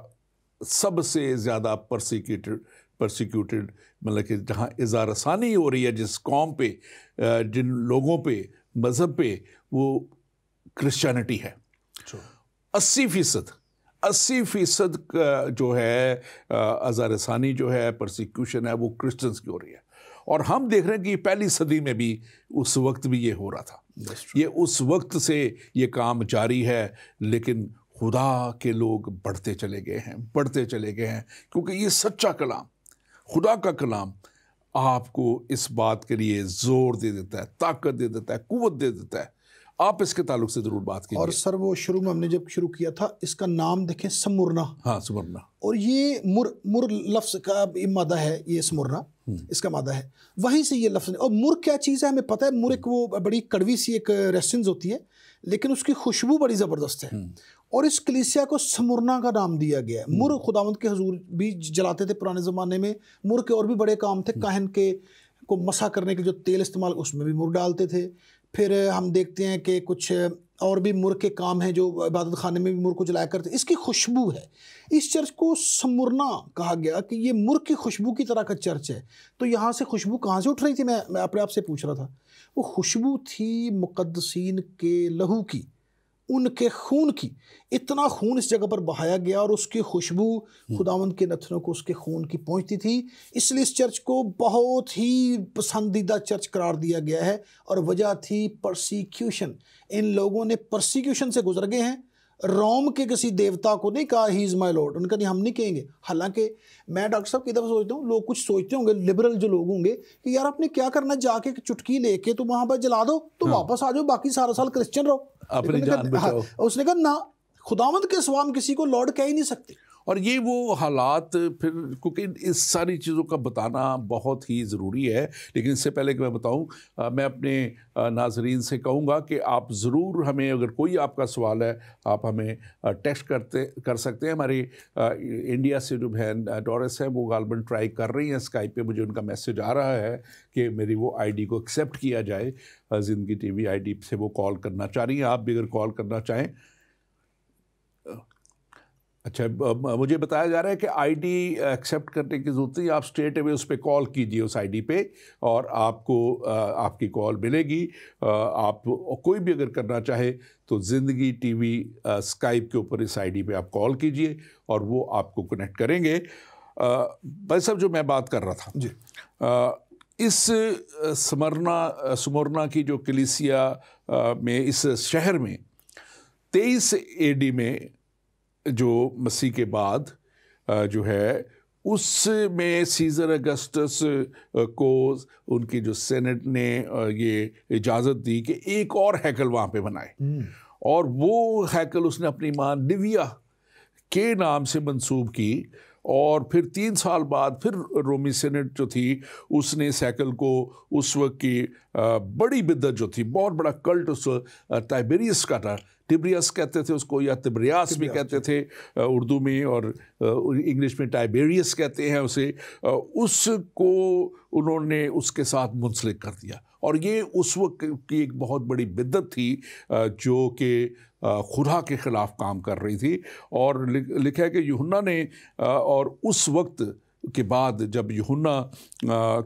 Speaker 1: سب سے زیادہ پرسیکیوٹڈ مطلب کہ جہاں اظہار رسانی ہو رہی ہے جس قوم پہ، جن لوگوں پہ، مذہب پہ، وہ کرسچینٹی ہے۔ 80% جو ہے اظہار رسانی جو ہے، پرسیکیوشن ہے، وہ کرسچنس کی ہو رہی ہے، اور ہم دیکھ رہے ہیں کہ یہ پہلی صدی میں بھی اس وقت بھی یہ ہو رہا تھا، یہ اس وقت سے یہ کام جاری ہے، لیکن خدا کے لوگ بڑھتے چلے گئے ہیں، کیونکہ یہ سچا کلام، خدا کا کلام آپ کو اس بات کے لیے زور دے دیتا ہے، طاقت دے دیتا ہے، قوت دے دیتا ہے۔ آپ اس کے تعلق سے ضرور بات کیجیے۔
Speaker 2: اور سر وہ شروع میں ہم نے جب شروع کیا تھا، اس کا نام دیکھیں سمرنا،
Speaker 1: ہاں سمرنا، اور
Speaker 2: یہ مر لفظ کا مادہ ہے، یہ سمرنا اس کا مادہ ہے، وہیں سے یہ لفظ۔ اور مر کیا چیز ہے ہمیں پتہ ہے، مر ایک وہ بڑی کڑوی سی ایک ریسنز ہوتی ہے، لیکن اس کی خوشبو بڑی زبردست ہے، اور اس کلیسیا کو سمرنا کا نام دیا گیا ہے۔ مر خداوند کے حضور بھی جلاتے تھے پرانے زمانے میں، مر کے اور بھی بڑے کام تھے، کاہن کے کو مسح کرنے کے جو تیل استعمال، اس میں بھی مر ڈالتے تھے۔ پھر ہم دیکھتے ہیں کہ کچھ اور بھی مر کے کام ہیں جو عبادت خانے میں بھی مر کو جلایا کرتے، اس کی خوشبو ہے۔ اس چرچ کو سمرنا کہا گیا کہ یہ مر کی خوشبو کی طرح کا چرچ ہے۔ تو یہاں سے خوشبو کہاں سے اٹھ رہی تھی؟ میں اپنے آپ سے پوچھ رہا تھا، وہ خوشبو تھی مقدسین کے لہو کی، ان کے خون کی۔ اتنا خون اس جگہ پر بہایا گیا، اور اس کی خوشبو خداوند کے نتنوں کو اس کے خون کی پہنچتی تھی، اس لیے اس چرچ کو بہت ہی پسندیدہ چرچ قرار دیا گیا ہے۔ اور وجہ تھی پرسیکیوشن، ان لوگوں نے پرسیکیوشن سے گزر گئے ہیں۔ روم کے کسی دیوتا کو نہیں کہا ہی از مائی لارڈ، ان کا نہیں، ہم نہیں کہیں گے۔ حالانکہ میں ڈاکٹر صاحب کی دفعہ سوچتا ہوں، لوگ کچھ سوچتے ہوں گے، لبرل جو لوگ ہوں گے، کہ یار آپ نے کیا کرنا، جا کے چٹکی لے کے تو وہاں پر جلا دو تو واپس آ جاؤ، باقی سارا سال کرسچن رہو،
Speaker 1: اپنی جان بچاؤ۔
Speaker 2: اس نے کہا نہ، خداوند کے سوا ہم کسی کو لارڈ کہہ ہی نہیں سکتے۔
Speaker 1: اور یہ وہ حالات پھر، کیونکہ اس ساری چیزوں کا بتانا بہت ہی ضروری ہے، لیکن اس سے پہلے کہ میں بتاؤں، میں اپنے ناظرین سے کہوں گا کہ آپ ضرور ہمیں، اگر کوئی آپ کا سوال ہے، آپ ہمیں ٹیکسٹ کر سکتے ہیں۔ ہماری انڈیا سے جو بہن ڈورس ہے، وہ غالباً ٹرائی کر رہی ہیں اسکائپ پہ، مجھے ان کا میسج آ رہا ہے کہ میری وہ آئی ڈی کو ایکسیپٹ کیا جائے، زندگی ٹی وی آئی ڈی سے وہ کال کرنا چاہ رہی ہیں۔ آپ بھی اگر کال کرنا چاہیں، اچھا، مجھے بتایا جا رہا ہے کہ آئی ڈی ایکسیپٹ کرنے کی ضرورت نہیں، آپ اسٹریٹ اوے اس پہ کال کیجئے، اس آئی ڈی پہ، اور آپ کو آپ کی کال ملے گی۔ آپ کوئی بھی اگر کرنا چاہے تو زندگی ٹی وی اسکائپ کے اوپر اس آئی ڈی پہ آپ کال کیجئے، اور وہ آپ کو کنیکٹ کریں گے۔ بھائی صاحب، جو میں بات کر رہا تھا
Speaker 2: جی،
Speaker 1: اس سمرنا کی جو کلیسیا میں، اس شہر میں 23 AD میں جو مسیح کے بعد جو ہے، اس میں سیزر اگسٹس کو ان کی جو سینٹ نے یہ اجازت دی کہ ایک اور ہیکل وہاں پہ بنائے، اور وہ ہیکل اس نے اپنی ماں لیویا کے نام سے منسوب کی، اور پھر 3 سال بعد پھر رومی سینٹ جو تھی، اس نے اس ہیکل کو، اس وقت کی بڑی بدعت جو تھی، بہت بڑا کلٹ اس ٹائبیریس کا تھا، ٹبریس کہتے تھے اس کو، یا تبریاس بھی کہتے تھے اردو میں، اور انگلش میں ٹائبیریس کہتے ہیں اسے، اس کو انہوں نے اس کے ساتھ منسلک کر دیا، اور یہ اس وقت کی ایک بہت بڑی بدعت تھی جو کہ خدا کے خلاف کام کر رہی تھی۔ اور لکھا ہے کہ یوحنا نے، اور اس وقت کے بعد جب یوحنا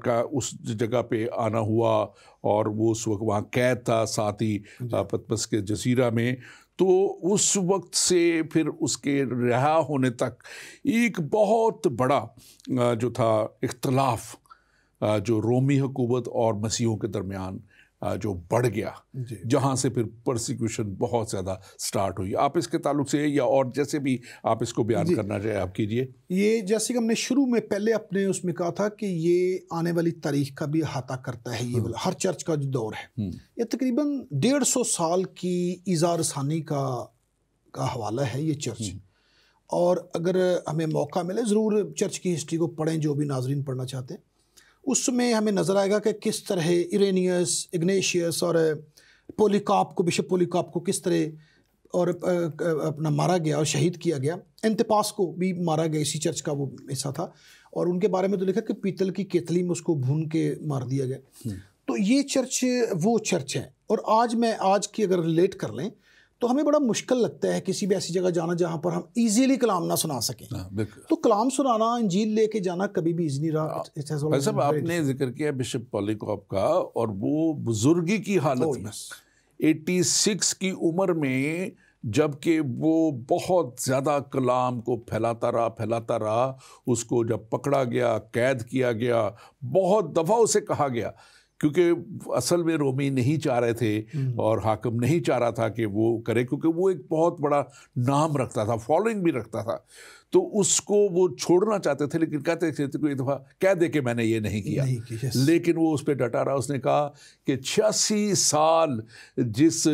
Speaker 1: کا اس جگہ پہ آنا ہوا، اور وہ اس وقت وہاں قید تھا، ساتھ ہی پتمس کے جزیرہ میں، تو اس وقت سے پھر اس کے رہا ہونے تک ایک بہت بڑا جو تھا اختلاف جو رومی حکومت اور مسیحیوں کے درمیان جو بڑھ گیا, جہاں سے پھر پرسیکیوشن بہت زیادہ سٹارٹ ہوئی. آپ اس کے تعلق سے یا اور جیسے بھی آپ اس کو بیان کرنا چاہیں آپ کیجئے.
Speaker 2: یہ جیسے کہ ہم نے شروع میں پہلے اپنے اس میں کہا تھا کہ یہ آنے والی تاریخ کا بھی احاطہ کرتا ہے, یہ ہر چرچ کا جو دور ہے یہ تقریباً 150 سال کی ایذا رسانی کا حوالہ ہے یہ چرچ. اور اگر ہمیں موقع ملے ضرور چرچ کی ہسٹری کو پڑھیں, جو بھی ناظرین پڑھنا چاہتے ہیں. اس میں ہمیں نظر آئے گا کہ کس طرح ایرینیس, اگنیشیس اور پولیکاپ کو, بشپ پولیکاپ کو کس طرح اور اپنا مارا گیا اور شہید کیا گیا. انتپاس کو بھی مارا گیا, اسی چرچ کا وہ حصہ تھا, اور ان کے بارے میں تو لکھا کہ پیتل کی کیتلی میں اس کو بھون کے مار دیا گیا. تو یہ چرچ وہ چرچ ہے. اور آج کی اگر ریلیٹ کر لیں تو ہمیں بڑا مشکل لگتا ہے کسی بھی ایسی جگہ جانا جہاں پر ہم ایزیلی کلام نہ سنا سکیں. تو کلام سنانا, انجیل لے کے جانا کبھی بھی ایزی نہیں رہا.
Speaker 1: صاحب آپ نے ذکر کیا بشپ پولیکاپ کا, اور وہ بزرگی کی حالت میں 86 کی عمر میں, جب کہ وہ بہت زیادہ کلام کو پھیلاتا رہا, اس کو جب پکڑا گیا, قید کیا گیا, بہت دفعہ اسے کہا گیا, کیونکہ اصل میں رومی نہیں چاہ رہے تھے اور حاکم نہیں چاہ رہا تھا کہ وہ کرے, کیونکہ وہ ایک بہت بڑا نام رکھتا تھا, فالوئنگ بھی رکھتا تھا, تو اس کو وہ چھوڑنا چاہتے تھے, لیکن کہتے تھے کوئی دفعہ کہہ دے کہ میں نے یہ نہیں کیا. لیکن وہ اس پہ ڈٹا رہا. اس نے کہا کہ 86 سال جس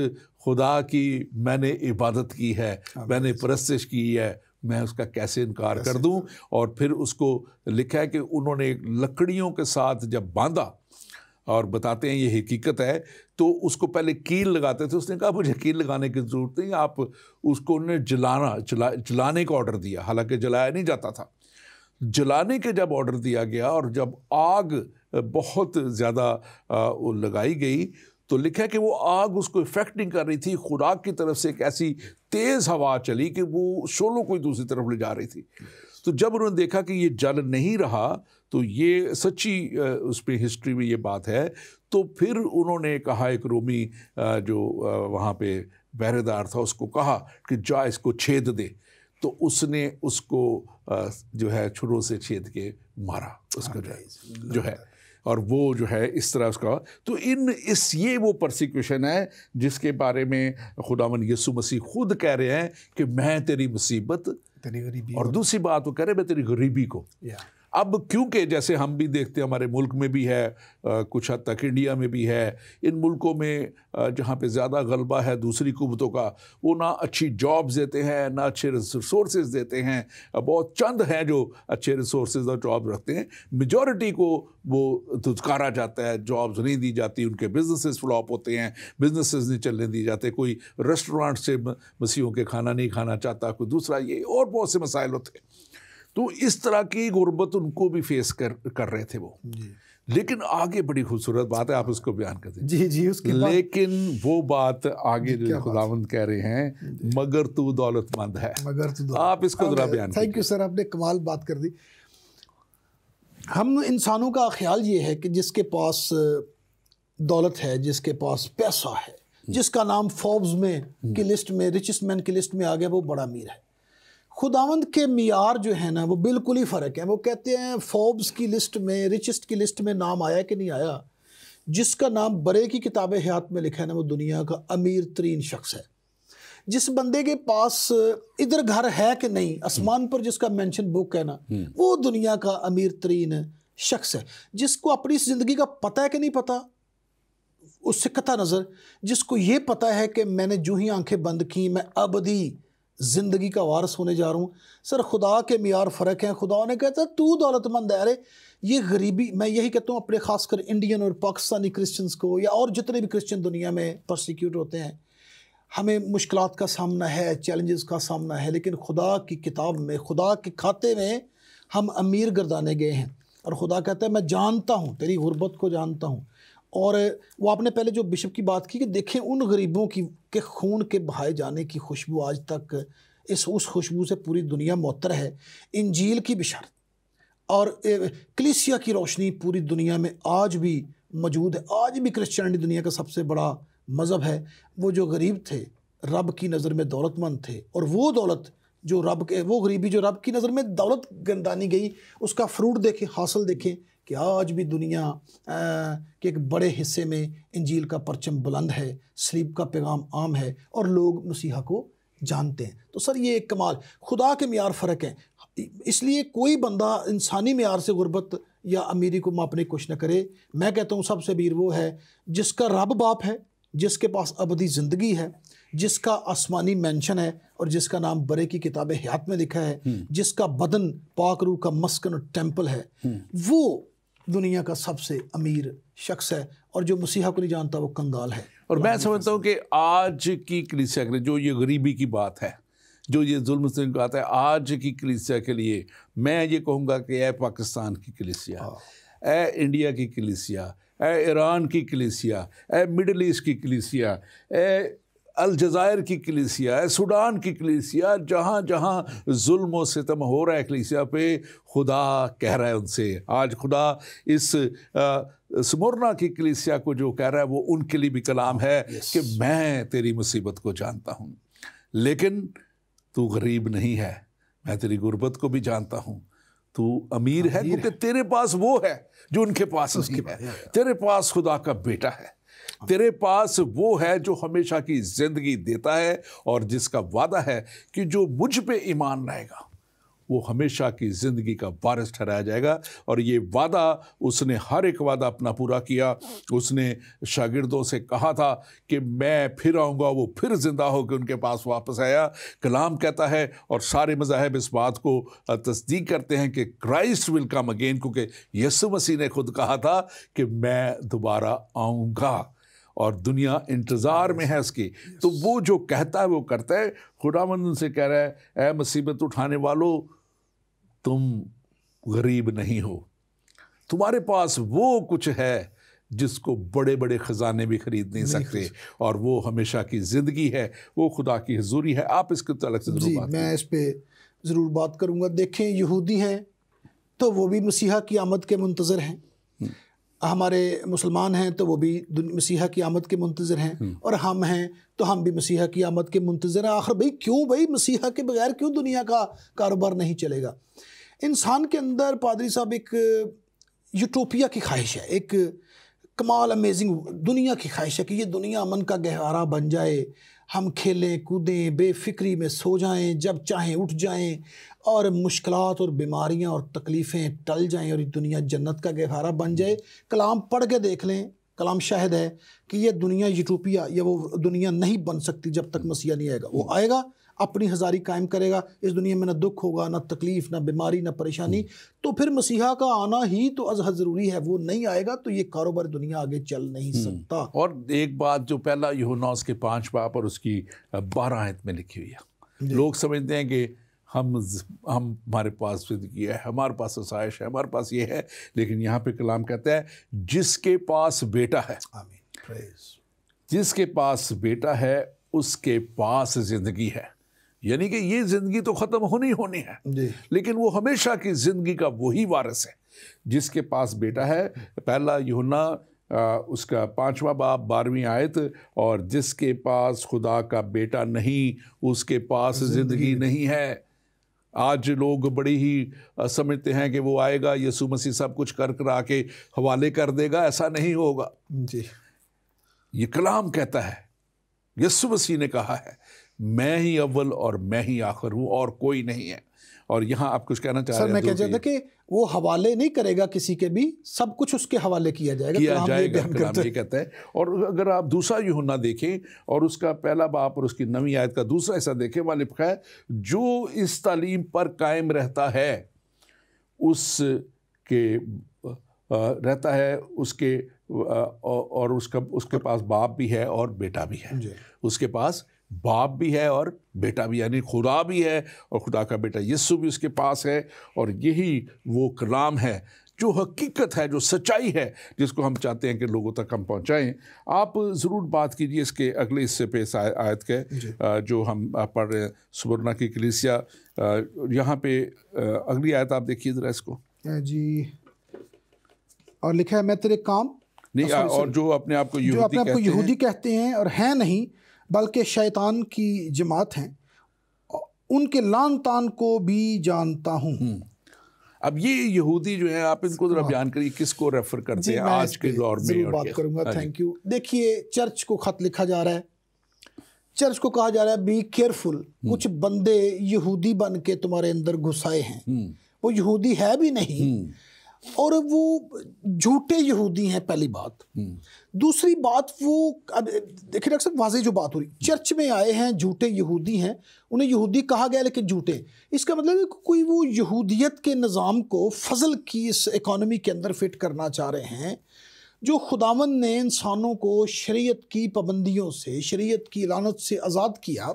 Speaker 1: خدا کی میں نے عبادت کی ہے, میں نے پرستش کی ہے, میں اس کا کیسے انکار کر دوں. اور پھر اس کو لکھا ہے کہ انہوں نے لکڑیوں کے ساتھ جب باندھا, اور بتاتے ہیں یہ حقیقت ہے, تو اس کو پہلے کیل لگاتے تھے. اس نے کہا مجھے کیل لگانے کی ضرورت نہیں, آپ اس کو انہیں جلانے کا آرڈر دیا, حالانکہ جلایا نہیں جاتا تھا. جلانے کے جب آرڈر دیا گیا اور جب آگ بہت زیادہ لگائی گئی, تو لکھا ہے کہ وہ آگ اس کو افیکٹ نہیں کر رہی تھی. خدا کی طرف سے ایک ایسی تیز ہوا چلی کہ وہ شعلوں کو دوسری طرف لے جا رہی تھی. تو جب انہوں نے دیکھا کہ یہ جل نہیں رہا, تو یہ سچی اس پہ ہسٹری میں یہ بات ہے, تو پھر انہوں نے کہا, ایک رومی جو وہاں پہ پہرے دار تھا اس کو کہا کہ جا اس کو چھید دے. تو اس نے اس کو جو ہے چھروں سے چھید کے مارا اس کو جو ہے, اور وہ جو ہے اس طرح اس کا. تو یہ وہ پرسیکیوشن ہے جس کے بارے میں خداوند یسوع مسیح خود کہہ رہے ہیں کہ میں تیری مصیبت, تیری غریبی, اور دوسری بات وہ کہہ رہے ہیں میں تیری غریبی کو. اب کیونکہ جیسے ہم بھی دیکھتے ہیں ہمارے ملک میں بھی ہے, کچھ حد تک انڈیا میں بھی ہے, ان ملکوں میں جہاں پہ زیادہ غلبہ ہے دوسری قوتوں کا, وہ نہ اچھی جابز دیتے ہیں, نہ اچھے ریسورسز دیتے ہیں. بہت چند ہیں جو اچھے ریسورسز اور جاب رکھتے ہیں, میجورٹی کو وہ دھتکارا جاتا ہے, جابز نہیں دی جاتی, ان کے بزنسز فلاپ ہوتے ہیں, بزنسز نہیں چلنے دی جاتے, کوئی ریسٹورانٹ سے مسیحیوں کے کھانا نہیں کھانا چاہتا, کوئی دوسرا, یہ اور بہت سے مسائل ہوتے ہیں. تو اس طرح کی غربت ان کو بھی فیس کر رہے تھے وہ. لیکن آگے بڑی خوبصورت بات ہے, آپ اس کو بیان کرتے ہیں.
Speaker 2: جی اس کے
Speaker 1: لیکن وہ بات آگے خداوند کہہ رہے ہیں, مگر تو دولت مند ہے. آپ اس کو ذرا بیان کریں.
Speaker 2: تھینک یو سر, آپ نے کمال بات کر دی. ہم انسانوں کا خیال یہ ہے کہ جس کے پاس دولت ہے, جس کے پاس پیسہ ہے, جس کا نام فوربس میں کی لسٹ میں, ریچسٹ مین کی لسٹ میں آ گیا, وہ بڑا امیر ہے. خداوند کے معیار جو ہے نا وہ بالکل ہی فرق ہے. وہ کہتے ہیں فوربس کی لسٹ میں, ریچسٹ کی لسٹ میں نام آیا کہ نہیں آیا, جس کا نام برے کی کتاب حیات میں لکھا ہے نا وہ دنیا کا امیر ترین شخص ہے. جس بندے کے پاس ادھر گھر ہے کہ نہیں, آسمان پر جس کا مینشن بک ہے نا, وہ دنیا کا امیر ترین شخص ہے. جس کو اپنی زندگی کا پتہ ہے کہ نہیں پتہ, اس سے قطع نظر. جس کو یہ پتہ ہے کہ میں نے جو ہی آنکھیں بند کی میں ابدی زندگی کا وارث ہونے جا رہا ہوں. سر خدا کے معیار فرق ہیں. خدا نے کہتا ہے تو دولت مند ہے. ارے یہ غریبی, میں یہی کہتا ہوں اپنے خاص کر انڈین اور پاکستانی کرسچنز کو, یا اور جتنے بھی کرسچن دنیا میں پرسیکیوٹ ہوتے ہیں, ہمیں مشکلات کا سامنا ہے, چیلنجز کا سامنا ہے, لیکن خدا کی کتاب میں, خدا کے کھاتے میں ہم امیر گردانے گئے ہیں. اور خدا کہتا ہے میں جانتا ہوں, تیری غربت کو جانتا ہوں. اور وہ آپ نے پہلے جو بشپ کی بات کی کہ دیکھیں ان غریبوں کے خون کے بہائے جانے کی خوشبو آج تک, اس خوشبو سے پوری دنیا معطر ہے. انجیل کی بشارت اور کلیسیا کی روشنی پوری دنیا میں آج بھی موجود ہے. آج بھی کرسچینٹی دنیا کا سب سے بڑا مذہب ہے. وہ جو غریب تھے رب کی نظر میں دولت مند تھے, اور وہ دولت جو وہ غریبی جو رب کی نظر میں دولت گردانی گئی, اس کا فروٹ دیکھیں, حاصل دیکھیں کہ آج بھی دنیا کے ایک بڑے حصے میں انجیل کا پرچم بلند ہے، صلیب کا پیغام عام ہے اور لوگ مسیحا کو جانتے ہیں۔ تو سر یہ ایک کمال، خدا کے معیار فرق ہیں، اس لیے کوئی بندہ انسانی معیار سے غربت یا امیری کو ماپنے کی کوشش نہ کرے۔ میں کہتا ہوں سب سے امیر وہ ہے جس کا رب باپ ہے، جس کے پاس ابدی زندگی ہے، جس کا آسمانی مینشن ہے اور جس کا نام برے کی کتاب حیات میں لکھا ہے، جس کا بدن پاک روح کا مسکن اور ٹیمپل ہے، وہ دنیا کا سب سے امیر شخص ہے، اور جو مسیحا کو نہیں جانتا وہ کنگال ہے۔
Speaker 1: اور میں سمجھتا ہوں کہ آج کی کلیسیا کے لیے جو یہ غریبی کی بات ہے، جو یہ ظلم کی بات ہے، آج کی کلیسیا کے لیے میں یہ کہوں گا کہ اے پاکستان کی کلیسیا، اے انڈیا کی کلیسیا، اے ایران کی کلیسیا، اے مڈل ایسٹ کی کلیسیا، اے الجزائر کی کلیسیا، اے سوڈان کی کلیسیا، جہاں جہاں ظلم و ستم ہو رہا ہے کلیسیا پہ، خدا کہہ رہا ہے ان سے آج، خدا اس سمورنا کی کلیسیا کو جو کہہ رہا ہے وہ ان کے لیے بھی کلام ہے کہ میں تیری مصیبت کو جانتا ہوں، لیکن تو غریب نہیں ہے، میں تیری غربت کو بھی جانتا ہوں، تو امیر ہے کیونکہ تیرے پاس وہ ہے جو ان کے پاس نہیں ہے، تیرے پاس خدا کا بیٹا ہے، تیرے پاس وہ ہے جو ہمیشہ کی زندگی دیتا ہے، اور جس کا وعدہ ہے کہ جو مجھ پہ ایمان لائے گا وہ ہمیشہ کی زندگی کا وارث ٹھہرایا جائے گا۔ اور یہ وعدہ اس نے ہر ایک وعدہ اپنا پورا کیا۔ اس نے شاگردوں سے کہا تھا کہ میں پھر آؤں گا، وہ پھر زندہ ہو کے ان کے پاس واپس آیا۔ کلام کہتا ہے اور سارے مذاہب اس بات کو تصدیق کرتے ہیں کہ کرائسٹ ول کم اگین، کیونکہ یسوع مسیح نے خود کہا تھا کہ میں دوبارہ آؤں گا، اور دنیا انتظار میں ہے اس کی۔ تو وہ جو کہتا ہے وہ کرتا ہے۔ خداوند ان سے کہہ رہا ہے اے مصیبت اٹھانے والو، تم غریب نہیں ہو، تمہارے پاس وہ کچھ ہے جس کو بڑے بڑے خزانے بھی خرید نہیں سکتے، اور وہ ہمیشہ کی زندگی ہے، وہ خدا کی حضوری ہے۔ آپ اس کے تعلق سے ضرور بات کریں۔
Speaker 2: میں اس پہ ضرور بات کروں گا۔ دیکھیں، یہودی ہیں تو وہ بھی مسیحا کی آمد کے منتظر ہیں، ہمارے مسلمان ہیں تو وہ بھی مسیحا کی آمد کے منتظر ہیں، اور ہم ہیں تو ہم بھی مسیحا کی آمد کے منتظر ہیں۔ آخر بھئی مسیحا کے بغیر کیوں دنیا کا کاروبار نہیں چلے گا؟ انسان کے اندر پادری صاحب ایک یوٹوپیا کی خواہش ہے، ایک کمال امیزنگ دنیا کی خواہش ہے کہ یہ دنیا امن کا گہوارہ بن جائے، ہم کھیلیں کودیں، بے فکری میں سو جائیں، جب چاہیں اٹھ جائیں، اور مشکلات اور بیماریاں اور تکلیفیں ٹل جائیں، اور یہ دنیا جنت کا گہوارہ بن جائے۔ کلام پڑھ کے دیکھ لیں، کلام شاہد ہے کہ یہ دنیا یوٹوپیا یا وہ دنیا نہیں بن سکتی جب تک مسیح نہیں آئے گا۔ وہ آئے گا، اپنی ہزاری قائم کرے گا، اس دنیا میں نہ دکھ ہوگا، نہ تکلیف، نہ بیماری، نہ پریشانی۔ تو پھر مسیحا کا آنا ہی تو از حد ضروری ہے، وہ نہیں آئے گا تو یہ کاروبار دنیا آگے چل نہیں سکتا۔
Speaker 1: اور ایک بات جو پہلا یوحنا اس کے 5 باب اور اس کی 12 آیت میں لکھی ہوئی ہے، لوگ سمجھتے ہیں کہ ہمارے پاس زندگی ہے، ہمارے پاس آسائش ہے، ہمارے پاس یہ ہے، لیکن یہاں پہ کلام کہتا ہے جس کے پاس بیٹا ہے، جس کے پاس بیٹا ہے اس کے پاس زندگی ہے۔ یعنی کہ یہ زندگی تو ختم ہونی ہے، لیکن وہ ہمیشہ کی زندگی کا وہی وارث ہے جس کے پاس بیٹا ہے۔ پہلا یوحنا اس کا 5واں باب 12ویں آیت، اور جس کے پاس خدا کا بیٹا نہیں اس کے پاس زندگی نہیں ہے۔ آج لوگ بڑی ہی سمجھتے ہیں کہ وہ آئے گا، یسوع مسیح سب کچھ کرا کے حوالے کر دے گا، ایسا نہیں ہوگا۔ یہ کلام کہتا ہے، یسوع مسیح نے کہا ہے میں ہی اول اور میں ہی آخر ہوں اور کوئی نہیں ہے۔ اور یہاں آپ کچھ کہنا چاہ رہے ہیں؟
Speaker 2: سر میں کہہ چاہتا کہ وہ حوالے نہیں کرے گا کسی کے بھی، سب کچھ اس کے حوالے کیا جائے گا،
Speaker 1: کلام یہ کہتا ہے۔ اور اگر آپ دوسرا یوحنا دیکھیں اور اس کا پہلا باب اور اس کی 9ویں آیت کا دوسرا حصہ دیکھیں، وہاں لکھا ہے جو اس تعلیم پر قائم رہتا ہے اس کے اور اس کے پاس باپ بھی ہے اور بیٹا بھی ہے۔ اس کے پاس باپ بھی ہے اور بیٹا بھی، یعنی خدا بھی ہے اور خدا کا بیٹا یسوع بھی اس کے پاس ہے۔ اور یہی وہ کلام ہے جو حقیقت ہے، جو سچائی ہے، جس کو ہم چاہتے ہیں کہ لوگوں تک ہم پہنچائیں۔ آپ ضرور بات کیجئے اس کے اگلے حصے پہ، اس آیت کے جو ہم پڑھ رہے ہیں، سمرنا کی کلیسیا۔ یہاں پہ اگلی آیت آپ دیکھیے ذرا اس کو
Speaker 2: جی، اور لکھا ہے میں تیرے کام
Speaker 1: نہیں، اور جو اپنے آپ کو یہودی
Speaker 2: کہتے ہیں اور ہیں نہیں بلکہ شیطان کی جماعت ہیں، ان کے لعن تان کو بھی جانتا ہوں۔
Speaker 1: اب یہ یہودی جو ہیں آپ ان کو ذرا بیان کریے کس کو ریفر کرتے ہیں آج کے دور میں؟
Speaker 2: ضرور بات کروں گا، تھینک یو۔ دیکھیے چرچ کو خط لکھا جا رہا ہے، چرچ کو کہا جا رہا ہے بی کیئرفل، کچھ بندے یہودی بن کے تمہارے اندر گھسائے ہیں، وہ یہودی ہے بھی نہیں اور وہ جھوٹے یہودی ہیں، پہلی بات۔ دوسری بات وہ دیکھیں ڈاکٹر صاحب واضح جو بات ہو رہی، چرچ میں آئے ہیں جھوٹے یہودی ہیں، انہیں یہودی کہا گیا لیکن جھوٹے، اس کا مطلب ہے کہ کوئی وہ یہودیت کے نظام کو فضل کی اس اکانومی کے اندر فٹ کرنا چاہ رہے ہیں جو خداوند نے انسانوں کو شریعت کی پابندیوں سے، شریعت کی لعنت سے آزاد کیا۔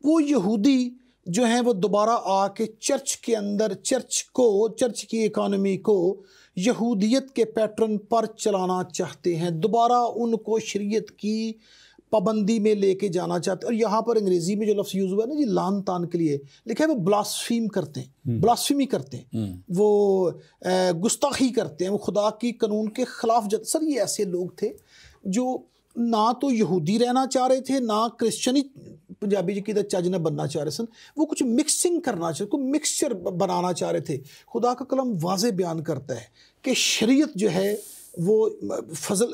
Speaker 2: وہ یہودی جو ہیں وہ دوبارہ آ کے چرچ کے اندر چرچ کی اکانومی کو یہودیت کے پیٹرن پر چلانا چاہتے ہیں، دوبارہ ان کو شریعت کی پابندی میں لے کے جانا چاہتے ہیں۔ اور یہاں پر انگریزی میں جو لفظ یوز ہوا ہے نا جی، لعن تان کے لیے لکھا ہے، وہ بلاسفیم کرتے ہیں، بلاسفیمی کرتے ہیں، وہ گستاخی کرتے ہیں، وہ خدا کی قانون کے خلاف جاتے۔ سر یہ ایسے لوگ تھے جو نہ تو یہودی رہنا چاہ رہے تھے، نہ کرسچنی پنجابی جی کی چج نہ بننا چاہ رہے سن، وہ کچھ مکسنگ کرنا چاہ رہے، کوئی مکسچر بنانا چاہ رہے تھے۔ خدا کا کلام واضح بیان کرتا ہے کہ شریعت جو ہے وہ فضل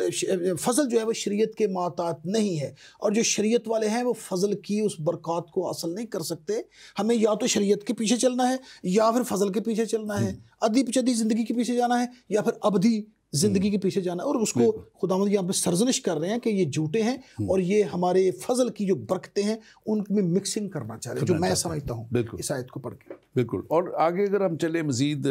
Speaker 2: جو ہے وہ شریعت کے ماتحت نہیں ہے، اور جو شریعت والے ہیں وہ فضل کی اس برکات کو حاصل نہیں کر سکتے۔ ہمیں یا تو شریعت کے پیچھے چلنا ہے یا پھر فضل کے پیچھے چلنا ہے، ادھی پچدی زندگی کے پیچھے جانا ہے یا پھر ابدی زندگی کے پیچھے جانا ہے۔ اور اس کو خداوند یہاں پہ سرزنش کر رہے ہیں کہ یہ جھوٹے ہیں اور یہ ہمارے فضل کی جو برکتیں ہیں ان میں مکسنگ کرنا چاہ رہے ہیں، جو میں سمجھتا ہوں اس آیت کو پڑھ کے۔
Speaker 1: بالکل۔ اور آگے اگر ہم چلیں مزید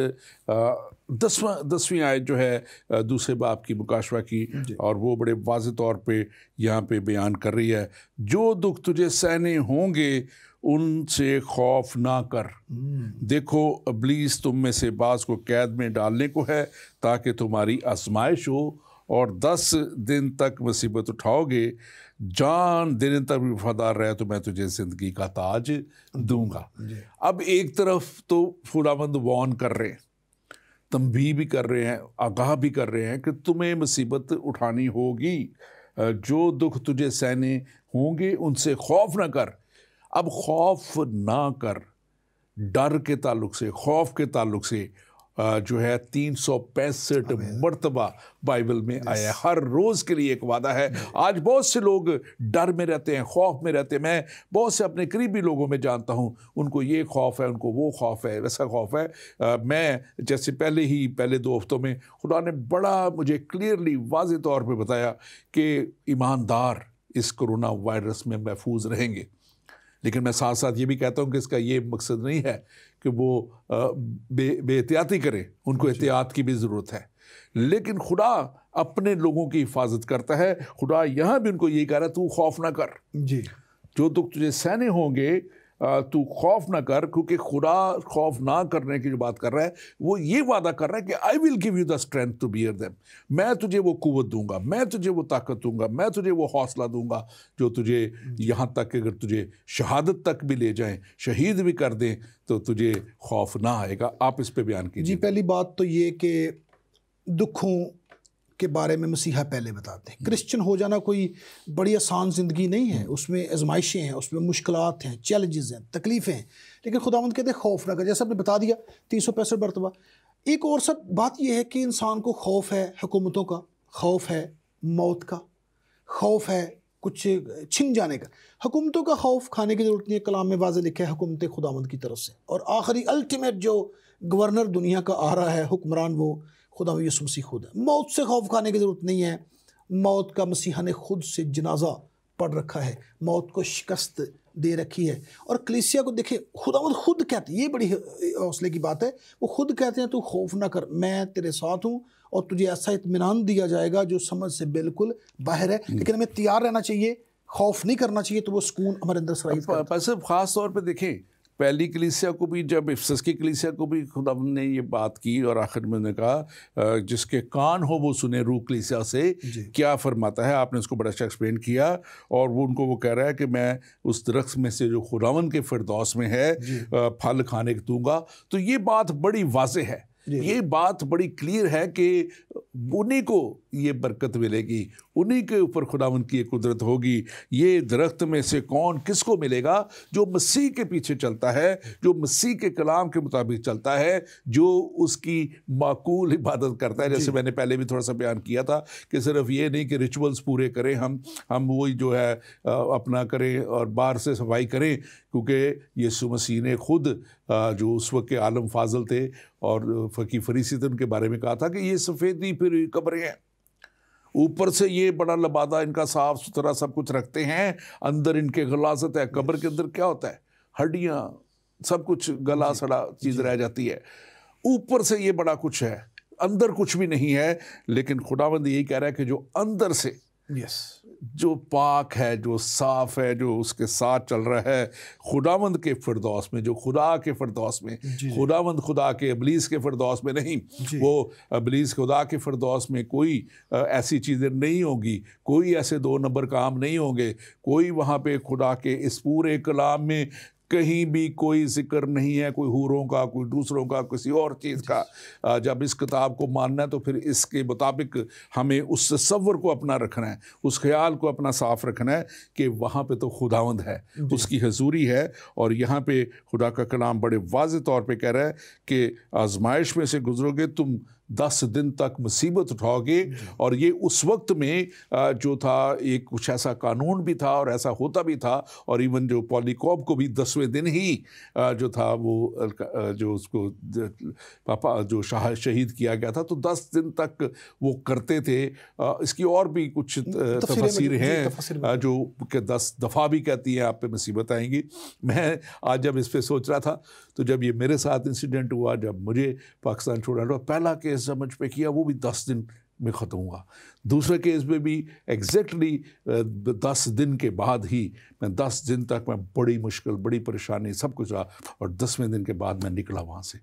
Speaker 1: 10ویں آیت جو ہے دوسرے باب کی مکاشفہ کی، اور وہ بڑے واضح طور پہ یہاں پہ بیان کر رہی ہے، جو دکھ تجھے سہنے ہوں گے ان سے خوف نہ کر، دیکھو ابلیس تم میں سے بعض کو قید میں ڈالنے کو ہے تاکہ تمہاری آزمائش ہو، اور 10 دن تک مصیبت اٹھاؤ گے، جان دینے تک بھی وفادار رہے تو میں تجھے زندگی کا تاج دوں گا۔ اب ایک طرف تو خداوند وارن کر رہے ہیں، تنبیہ بھی کر رہے ہیں، آگاہ بھی کر رہے ہیں کہ تمہیں مصیبت اٹھانی ہوگی، جو دکھ تجھے سہنے ہوں گے ان سے خوف نہ کر۔ اب خوف نہ کر، ڈر کے تعلق سے، خوف کے تعلق سے جو ہے 365 مرتبہ بائبل میں آیا ہے، ہر روز کے لیے ایک وعدہ ہے۔ آج بہت سے لوگ ڈر میں رہتے ہیں، خوف میں رہتے ہیں، میں بہت سے اپنے قریبی لوگوں میں جانتا ہوں، ان کو یہ خوف ہے، ان کو وہ خوف ہے، ویسا خوف ہے۔ میں جیسے پہلے 2 ہفتوں میں خدا نے بڑا مجھے کلیئرلی واضح طور پہ بتایا کہ ایماندار اس کرونا وائرس میں محفوظ رہیں گے، لیکن میں ساتھ ساتھ یہ بھی کہتا ہوں کہ اس کا یہ مقصد نہیں ہے کہ وہ بے احتیاطی کریں، ان کو احتیاط کی بھی ضرورت ہے، لیکن خدا اپنے لوگوں کی حفاظت کرتا ہے۔ خدا یہاں بھی ان کو یہی کہہ رہا ہے تو خوف نہ کر،
Speaker 2: جی
Speaker 1: جو دکھ تجھے سہنے ہوں گے تو خوف نہ کر، کیونکہ خدا خوف نہ کرنے کی جو بات کر رہا ہے وہ یہ وعدہ کر رہا ہے کہ I will give you the strength to bear them, میں تجھے وہ قوت دوں گا، میں تجھے وہ طاقت دوں گا، میں تجھے وہ حوصلہ دوں گا جو تجھے یہاں تک کہ اگر تجھے شہادت تک بھی لے جائیں، شہید بھی کر دیں تو تجھے خوف نہ آئے گا۔ آپ اس پہ بیان کیجیے۔
Speaker 2: جی پہلی بات تو یہ کہ دکھوں کے بارے میں مسیحا پہلے بتاتے ہیں۔ کرسچن ہو جانا کوئی بڑی آسان زندگی نہیں ہے، اس میں آزمائشیں ہیں، اس میں مشکلات ہیں، چیلنجز ہیں، تکلیفیں ہیں، لیکن خداوند کہتے ہیں خوف نہ کر، جیسا آپ نے بتا دیا 365 مرتبہ۔ ایک اور سب بات یہ ہے کہ انسان کو خوف ہے حکومتوں کا، خوف ہے موت کا، خوف ہے کچھ چھن جانے کا۔ حکومتوں کا خوف کھانے کی ضرورت نہیں ہے، کلام میں واضح لکھا ہے حکومت خداوند کی طرف سے، اور آخری الٹیمیٹ جو گورنر دنیا کا آ رہا ہے، حکمران، وہ خدا یسوع مسیح خود ہے۔ موت سے خوف کھانے کی ضرورت نہیں ہے، موت کا مسیحا نے خود سے جنازہ پڑھ رکھا ہے، موت کو شکست دے رکھی ہے۔ اور کلیسیا کو دیکھیں، خداوند خود کہتے ہیں، یہ بڑی حوصلے کی بات ہے، وہ خود کہتے ہیں تو خوف نہ کر، میں تیرے ساتھ ہوں، اور تجھے ایسا اطمینان دیا جائے گا جو سمجھ سے بالکل باہر ہے۔ لیکن ہمیں تیار رہنا چاہیے، خوف نہیں کرنا چاہیے، تو وہ سکون ہمارے اندر سرائیت کرتا ہے۔
Speaker 1: صرف خاص طور پہ دیکھیں پہلی کلیسیا کو بھی، جب افسس کی کلیسیا کو بھی خدا نے یہ بات کی، اور آخر میں نے کہا جس کے کان ہو وہ سنے روح کلیسیا سے کیا فرماتا ہے۔ آپ نے اس کو بڑا اچھا ایکسپلین کیا، اور وہ ان کو وہ کہہ رہا ہے کہ میں اس درخت میں سے جو خداوند کے فردوس میں ہے پھل کھانے کو دوں گا۔ تو یہ بات بڑی واضح ہے یہ بات بڑی کلیئر ہے کہ انہی کو یہ برکت ملے گی, انہی کے اوپر خداوند کی قدرت ہوگی. یہ درخت میں سے کون کس کو ملے گا؟ جو مسیح کے پیچھے چلتا ہے, جو مسیح کے کلام کے مطابق چلتا ہے, جو اس کی معقول عبادت کرتا ہے. جیسے میں نے پہلے بھی تھوڑا سا بیان کیا تھا کہ صرف یہ نہیں کہ ریچولز پورے کریں ہم وہی جو ہے اپنا کریں اور باہر سے صفائی کریں, کیونکہ یسوع مسیح نے خود جو اس وقت کے عالم فاضل تھے اور فقیہ فریسی تھے, ان کے بارے میں کہا تھا کہ یہ سفیدی پھر قبریں ہیں, اوپر سے یہ بڑا لبادہ ان کا صاف ستھرا سب کچھ رکھتے ہیں, اندر ان کے غلاظت ہے. قبر کے اندر کیا ہوتا ہے؟ ہڈیاں, سب کچھ گلا سڑا چیز رہ جاتی ہے. اوپر سے یہ بڑا کچھ ہے, اندر کچھ بھی نہیں ہے. لیکن خداوند یہی کہہ رہا ہے کہ جو اندر سے جو پاک ہے, جو صاف ہے, جو اس کے ساتھ چل رہا ہے خداوند کے فردوس میں, جو خدا کے فردوس میں, خداوند خدا کے ابلیس کے فردوس میں نہیں. وہ ابلیس خدا کے فردوس میں کوئی ایسی چیزیں نہیں ہوں گی, کوئی ایسے 2 نمبر کام نہیں ہوں گے, کوئی وہاں پہ خدا کے اس پورے کلام میں کہیں بھی کوئی ذکر نہیں ہے کوئی حوروں کا, کوئی دوسروں کا, کسی اور چیز کا. جب اس کتاب کو ماننا ہے تو پھر اس کے مطابق ہمیں اس تصور کو اپنا رکھنا ہے, اس خیال کو اپنا صاف رکھنا ہے کہ وہاں پہ تو خداوند ہے, اس کی حضوری ہے. اور یہاں پہ خدا کا کلام بڑے واضح طور پہ کہہ رہا ہے کہ آزمائش میں سے گزرو گے, تم 10 دن تک مصیبت اٹھاؤ گے. اور یہ اس وقت میں جو تھا ایک کچھ ایسا قانون بھی تھا اور ایسا ہوتا بھی تھا, اور ایون جو پولیکوپ کو بھی 10ویں دن ہی جو تھا وہ جو اس کو پاپا جو شہید کیا گیا تھا, تو 10 دن تک وہ کرتے تھے. اس کی اور بھی کچھ تفسیر ہیں جو کہ 10 دفعہ بھی کہتی ہیں آپ پہ مصیبت آئیں گی. میں آج جب اس پہ سوچ رہا تھا تو جب یہ میرے ساتھ انسیڈنٹ ہوا, جب مجھے پاکستان چھوڑا ہوا, پہلا کیس سمجھ پہ کیا وہ بھی 10 دن میں ختم ہوا, دوسرے کیس میں بھی ایگزیکٹلی 10 دن کے بعد ہی میں 10 دن تک میں بڑی مشکل, بڑی پریشانی سب کچھ رہا, اور 10ویں دن کے بعد میں نکلا وہاں سے.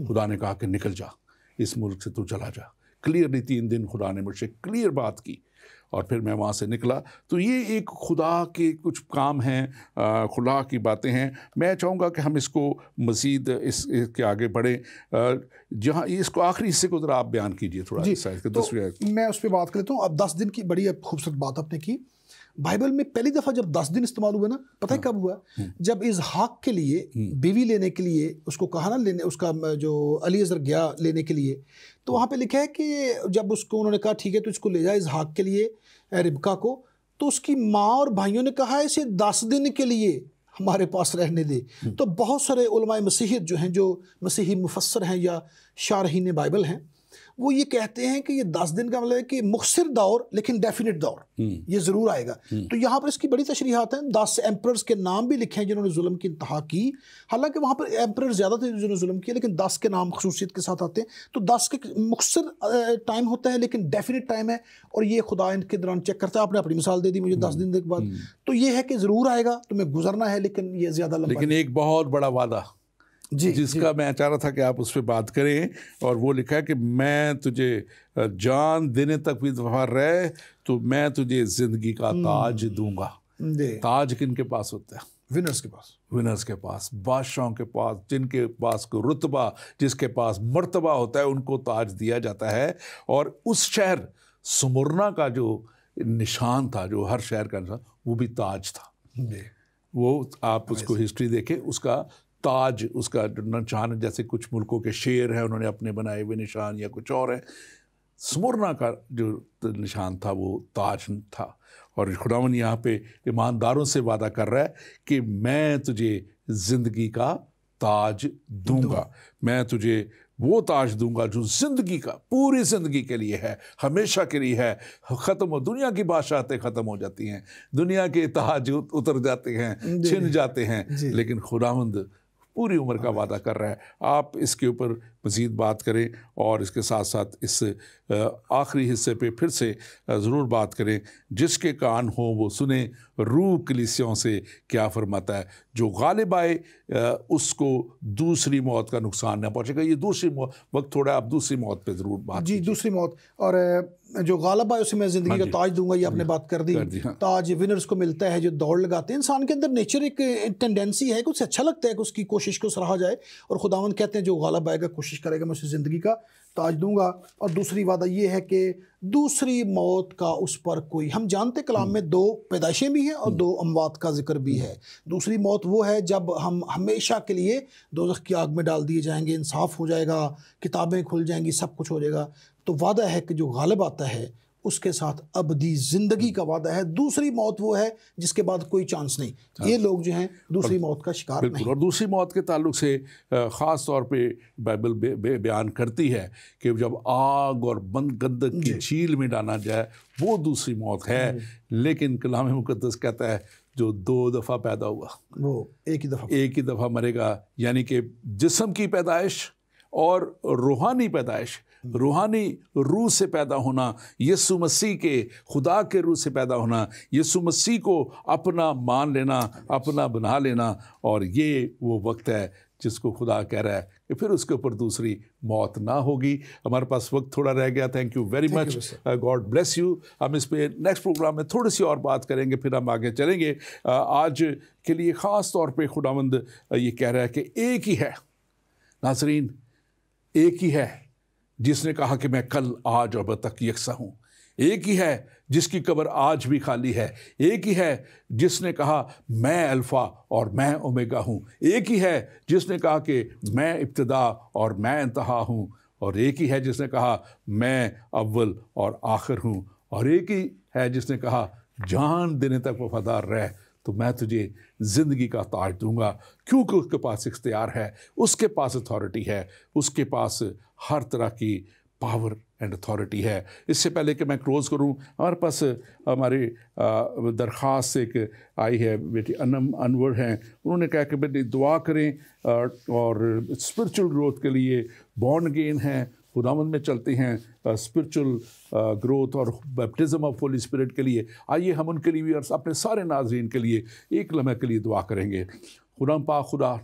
Speaker 1: خدا نے کہا کہ نکل جا, اس ملک سے تو چلا جا. کلیئرلی 3 دن خدا نے مجھ سے کلیئر بات کی, اور پھر میں وہاں سے نکلا. تو یہ ایک خدا کے کچھ کام ہیں, خدا کی باتیں ہیں. میں چاہوں گا کہ ہم اس کو مزید اس کے آگے بڑھیں. جہاں اس کو آخری حصے کو ذرا آپ بیان کیجئے تھوڑا.
Speaker 2: تو میں اس پہ بات کر لیتا ہوں. اب 10 دن کی بڑی خوبصورت بات آپ نے کی. بائبل میں پہلی دفعہ جب 10 دن استعمال ہوئے نا, پتہ ہے کب ہوا؟ جب اسحاق کے لیے بیوی لینے کے لیے اس کو کہا نا, لینے اس کا جو الیعزر گیا لینے کے لیے, تو وہاں پہ لکھا ہے کہ جب اس کو انہوں نے کہا ٹھیک ہے تو اس کو لے جا اسحاق کے لیے ربکا کو, تو اس کی ماں اور بھائیوں نے کہا اسے 10 دن کے لیے ہمارے پاس رہنے دے. تو بہت سارے علماء مسیحیت جو ہیں, جو مسیحی مفسر ہیں یا شارحین بائبل ہیں, وہ یہ کہتے ہیں کہ یہ 10 دن کا مطلب ہے کہ مختصر دور لیکن ڈیفینٹ دور یہ ضرور آئے گا. تو یہاں پر اس کی بڑی تشریحات ہیں. 10 ایمپررز کے نام بھی لکھے ہیں جنہوں نے ظلم کی انتہا کی, حالانکہ وہاں پر ایمپرر زیادہ تھے جنہوں نے ظلم کیا, لیکن 10 کے نام خصوصیت کے ساتھ آتے ہیں. تو 10 کے مختصر ٹائم ہوتا ہے لیکن ڈیفینٹ ٹائم ہے, اور یہ خدا ان کے دوران چیک کرتا ہے. آپ نے اپنی مثال دے دی مجھے 10 دن کے بعد, تو یہ ہے کہ ضرور آئے گا, تمہیں گزرنا ہے, لیکن یہ زیادہ لمبا.
Speaker 1: لیکن ایک بہت بڑا وعدہ جس کا میں چاہ رہا تھا کہ آپ اس پہ بات کریں, اور وہ لکھا ہے کہ میں تجھے جان دینے تک بھی وفا رہے تو میں تجھے زندگی کا تاج دوں گا. تاج کن کے پاس ہوتا ہے؟
Speaker 2: ونرز کے پاس,
Speaker 1: ونرز کے پاس, بادشاہوں کے پاس, جن کے پاس کو رتبہ, جس کے پاس مرتبہ ہوتا ہے, ان کو تاج دیا جاتا ہے. اور اس شہر سمرنا کا جو نشان تھا, جو ہر شہر کا نشان, وہ بھی تاج تھا. وہ آپ اس کو ہسٹری دیکھیں, اس کا تاج, اس کا نشان, جیسے کچھ ملکوں کے شیر ہیں انہوں نے اپنے بنائے ہوئے نشان یا کچھ اور ہے, سمرنا کا جو نشان تھا وہ تاج تھا. اور خداوند یہاں پہ ایمانداروں سے وعدہ کر رہا ہے کہ میں تجھے زندگی کا تاج دوں گا. میں تجھے وہ تاج دوں گا جو زندگی کا, پوری زندگی کے لیے ہے, ہمیشہ کے لیے ہے. ختم ہو, دنیا کی بادشاہتیں ختم ہو جاتی ہیں, دنیا کے تاج اتر جاتے ہیں, چھن جاتے ہیں, لیکن خداوند پوری عمر کا وعدہ کر رہا ہے. آپ اس کے اوپر مزید بات کریں, اور اس کے ساتھ ساتھ اس آخری حصے پہ پھر سے ضرور بات کریں. جس کے کان ہوں وہ سنیں, روح کلیسیوں سے کیا فرماتا ہے. جو غالب آئے اس کو دوسری موت کا نقصان نہ پہنچے گا. یہ دوسری وقت تھوڑا آپ دوسری موت پہ ضرور بات
Speaker 2: دوسری موت. اور جو غالب آئے اسے میں زندگی کا تاج دوں گا، یہ آپ نے بات کر دی. تاج ونرز کو ملتا ہے جو دوڑ لگاتے ہیں. انسان کے اندر نیچر ایک ٹینڈنسی ہے کہ اسے اچھا لگتا ہے کہ اس کی کوشش کو سراہا جائے، اور خداوند کہتے ہیں جو غالب آئے گا کوشش کرے گا میں اسے زندگی کا تاج دوں گا. اور دوسری وعدہ یہ ہے کہ دوسری موت کا اس پر کوئی، ہم جانتے کلام میں 2 پیدائشیں بھی ہیں اور 2 اموات کا ذکر بھی ہے. دوسری موت وہ ہے جب ہم ہمیشہ کے لیے دوزخ کی آگ میں ڈال دیے جائیں گے، انصاف ہو جائے گا، کتابیں کھل جائیں گی، سب کچھ ہو جائے گا. تو وعدہ ہے کہ جو غالب آتا ہے اس کے ساتھ ابدی زندگی کا وعدہ ہے. دوسری موت وہ ہے جس کے بعد کوئی چانس نہیں. یہ لوگ جو ہیں دوسری موت کا شکار نہیں.
Speaker 1: اور دوسری موت کے تعلق سے خاص طور پہ بائبل بیان کرتی ہے کہ جب آگ اور بند گندک کی جھیل میں ڈالا جائے وہ دوسری موت ہے. لیکن کلام مقدس کہتا ہے جو 2 دفعہ پیدا ہوا
Speaker 2: وہ ایک ہی دفعہ
Speaker 1: مرے گا. یعنی کہ جسم کی پیدائش اور روحانی پیدائش، روحانی روح سے پیدا ہونا، یسوع مسیح کے خدا کے روح سے پیدا ہونا، یسوع مسیح کو اپنا مان لینا، اپنا بنا لینا. اور یہ وہ وقت ہے جس کو خدا کہہ رہا ہے کہ پھر اس کے اوپر دوسری موت نہ ہوگی. ہمارے پاس وقت تھوڑا رہ گیا. Thank you very much. God bless you. ہم اس پہ نیکسٹ پروگرام میں تھوڑی سی اور بات کریں گے، پھر ہم آگے چلیں گے. آج کے لیے خاص طور پہ خداوند یہ کہہ رہا ہے کہ ایک ہی ہے. ناظرین، ایک ہی ہے جس نے کہا کہ میں کل آج اور اب تک یکساں ہوں. ایک ہی ہے جس کی قبر آج بھی خالی ہے. ایک ہی ہے جس نے کہا میں الفا اور میں اومیگا ہوں. ایک ہی ہے جس نے کہا کہ میں ابتدا اور میں انتہا ہوں. اور ایک ہی ہے جس نے کہا میں اول اور آخر ہوں. اور ایک ہی ہے جس نے کہا جان دینے تک وفادار رہ تو میں تجھے زندگی کا تاج دوں گا. کیونکہ اس کے پاس اختیار ہے، اس کے پاس اتھارٹی ہے، اس کے پاس ہر طرح کی پاور اینڈ اتھارٹی ہے. اس سے پہلے کہ میں کلوز کروں، ہمارے پاس ہماری درخواست ایک آئی ہے. بیٹی انم انور ہیں، انہوں نے کہا کہ بیٹی دعا کریں اور اسپرچل گروتھ کے لیے. بورن اگین ہیں، خداوند میں چلتے ہیں، اسپرچل گروتھ اور بیپٹزم آف ہولی اسپرٹ کے لیے. آئیے ہم ان کے لیے بھی اور اپنے سارے ناظرین کے لیے ایک لمحے کے لیے دعا کریں گے. خدا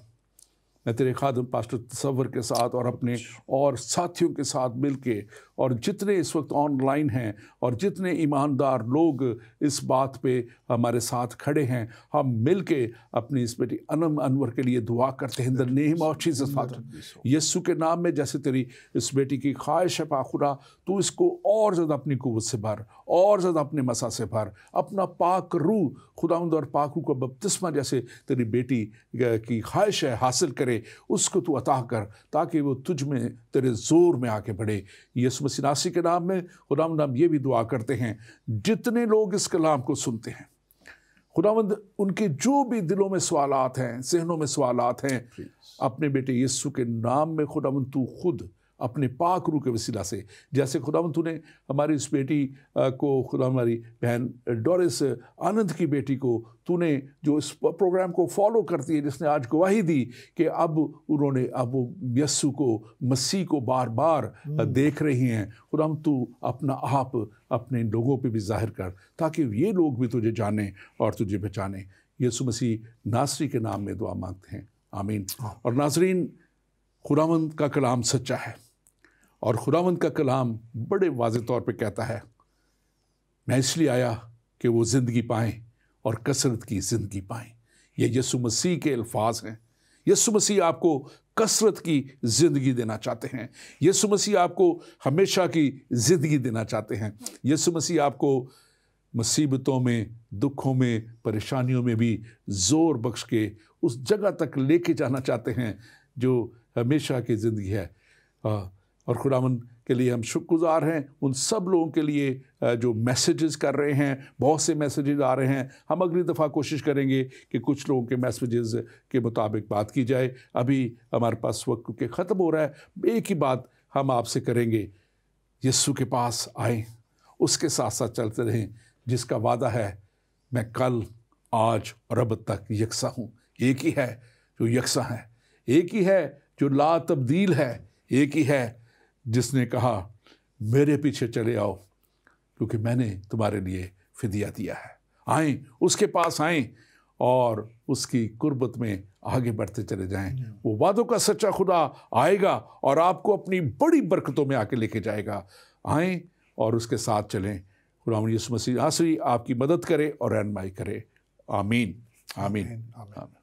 Speaker 1: میں تیرے خادم پاسٹر تصور کے ساتھ اور اپنے اور ساتھیوں کے ساتھ مل کے، اور جتنے اس وقت آن لائن ہیں اور جتنے ایماندار لوگ اس بات پہ ہمارے ساتھ کھڑے ہیں، ہم مل کے اپنی اس بیٹی انم انور کے لیے دعا کرتے ہیں. در نیم آف جیسس فادر، یسوع کے نام میں جیسے تیری اس بیٹی کی خواہش ہے پا خدا، تو اس کو اور زیادہ اپنی قوت سے بھر، اور زیادہ اپنے مسا سے بھر. اپنا پاک روح خداوند اور پاک روح کو بپتسمہ جیسے تیری بیٹی کی خواہش ہے حاصل کرے، اس کو تو عطا کر تاکہ وہ تجھ میں تیرے زور میں آ کے بڑھے. یسوع مسیح ناصری کے نام میں خداوند ہم یہ بھی دعا کرتے ہیں جتنے لوگ اس کلام کو سنتے ہیں، خداوند ان کے جو بھی دلوں میں سوالات ہیں، ذہنوں میں سوالات ہیں، اپنے بیٹے یسوع کے نام میں خداوند تو خود اپنے پاک روح کے وسیلہ سے، جیسے خداوند تو نے ہماری اس بیٹی کو، خدا ہماری بہن ڈورس آنند کی بیٹی کو تو نے جو اس پروگرام کو فالو کرتی ہے، جس نے آج گواہی دی کہ اب انہوں نے اب یسوع کو، مسیح کو بار بار دیکھ رہی ہیں. خداوند تو اپنا آپ اپنے لوگوں پہ بھی ظاہر کر تاکہ یہ لوگ بھی تجھے جانیں اور تجھے پہچانیں. یسوع مسیح ناصری کے نام میں دعا مانگتے ہیں، آمین. اور ناظرین، خداوند کا کلام سچا ہے، اور خداوند کا کلام بڑے واضح طور پہ کہتا ہے میں اس لیے آیا کہ وہ زندگی پائیں اور کثرت کی زندگی پائیں. یہ یسوع مسیح کے الفاظ ہیں. یسوع مسیح آپ کو کثرت کی زندگی دینا چاہتے ہیں. یسوع مسیح آپ کو ہمیشہ کی زندگی دینا چاہتے ہیں. یسوع مسیح آپ کو مصیبتوں میں، دکھوں میں، پریشانیوں میں بھی زور بخش کے اس جگہ تک لے کے جانا چاہتے ہیں جو ہمیشہ کی زندگی ہے. اور خداوند کے لیے ہم شکر گزار ہیں ان سب لوگوں کے لیے جو میسیجز کر رہے ہیں. بہت سے میسیجز آ رہے ہیں. ہم اگلی دفعہ کوشش کریں گے کہ کچھ لوگوں کے میسیجز کے مطابق بات کی جائے. ابھی ہمارے پاس وقت کیونکہ ختم ہو رہا ہے. ایک ہی بات ہم آپ سے کریں گے، یسوع کے پاس آئیں، اس کے ساتھ ساتھ چلتے رہیں، جس کا وعدہ ہے میں کل، آج اور اب تک یکساں ہوں. ایک ہی ہے جو یکساں ہے، ایک ہی ہے جو لا تبدیل ہے، ایک ہی ہے جس نے کہا میرے پیچھے چلے آؤ کیونکہ میں نے تمہارے لیے فدیہ دیا ہے. آئیں، اس کے پاس آئیں اور اس کی قربت میں آگے بڑھتے چلے جائیں. وہ وعدوں کا سچا خدا آئے گا اور آپ کو اپنی بڑی برکتوں میں آ کے لے کے جائے گا. آئیں اور اس کے ساتھ چلیں. خداوند یسوع مسیح ناصری آپ کی مدد کرے اور رہنمائی کرے. آمین آمین.
Speaker 2: آمین.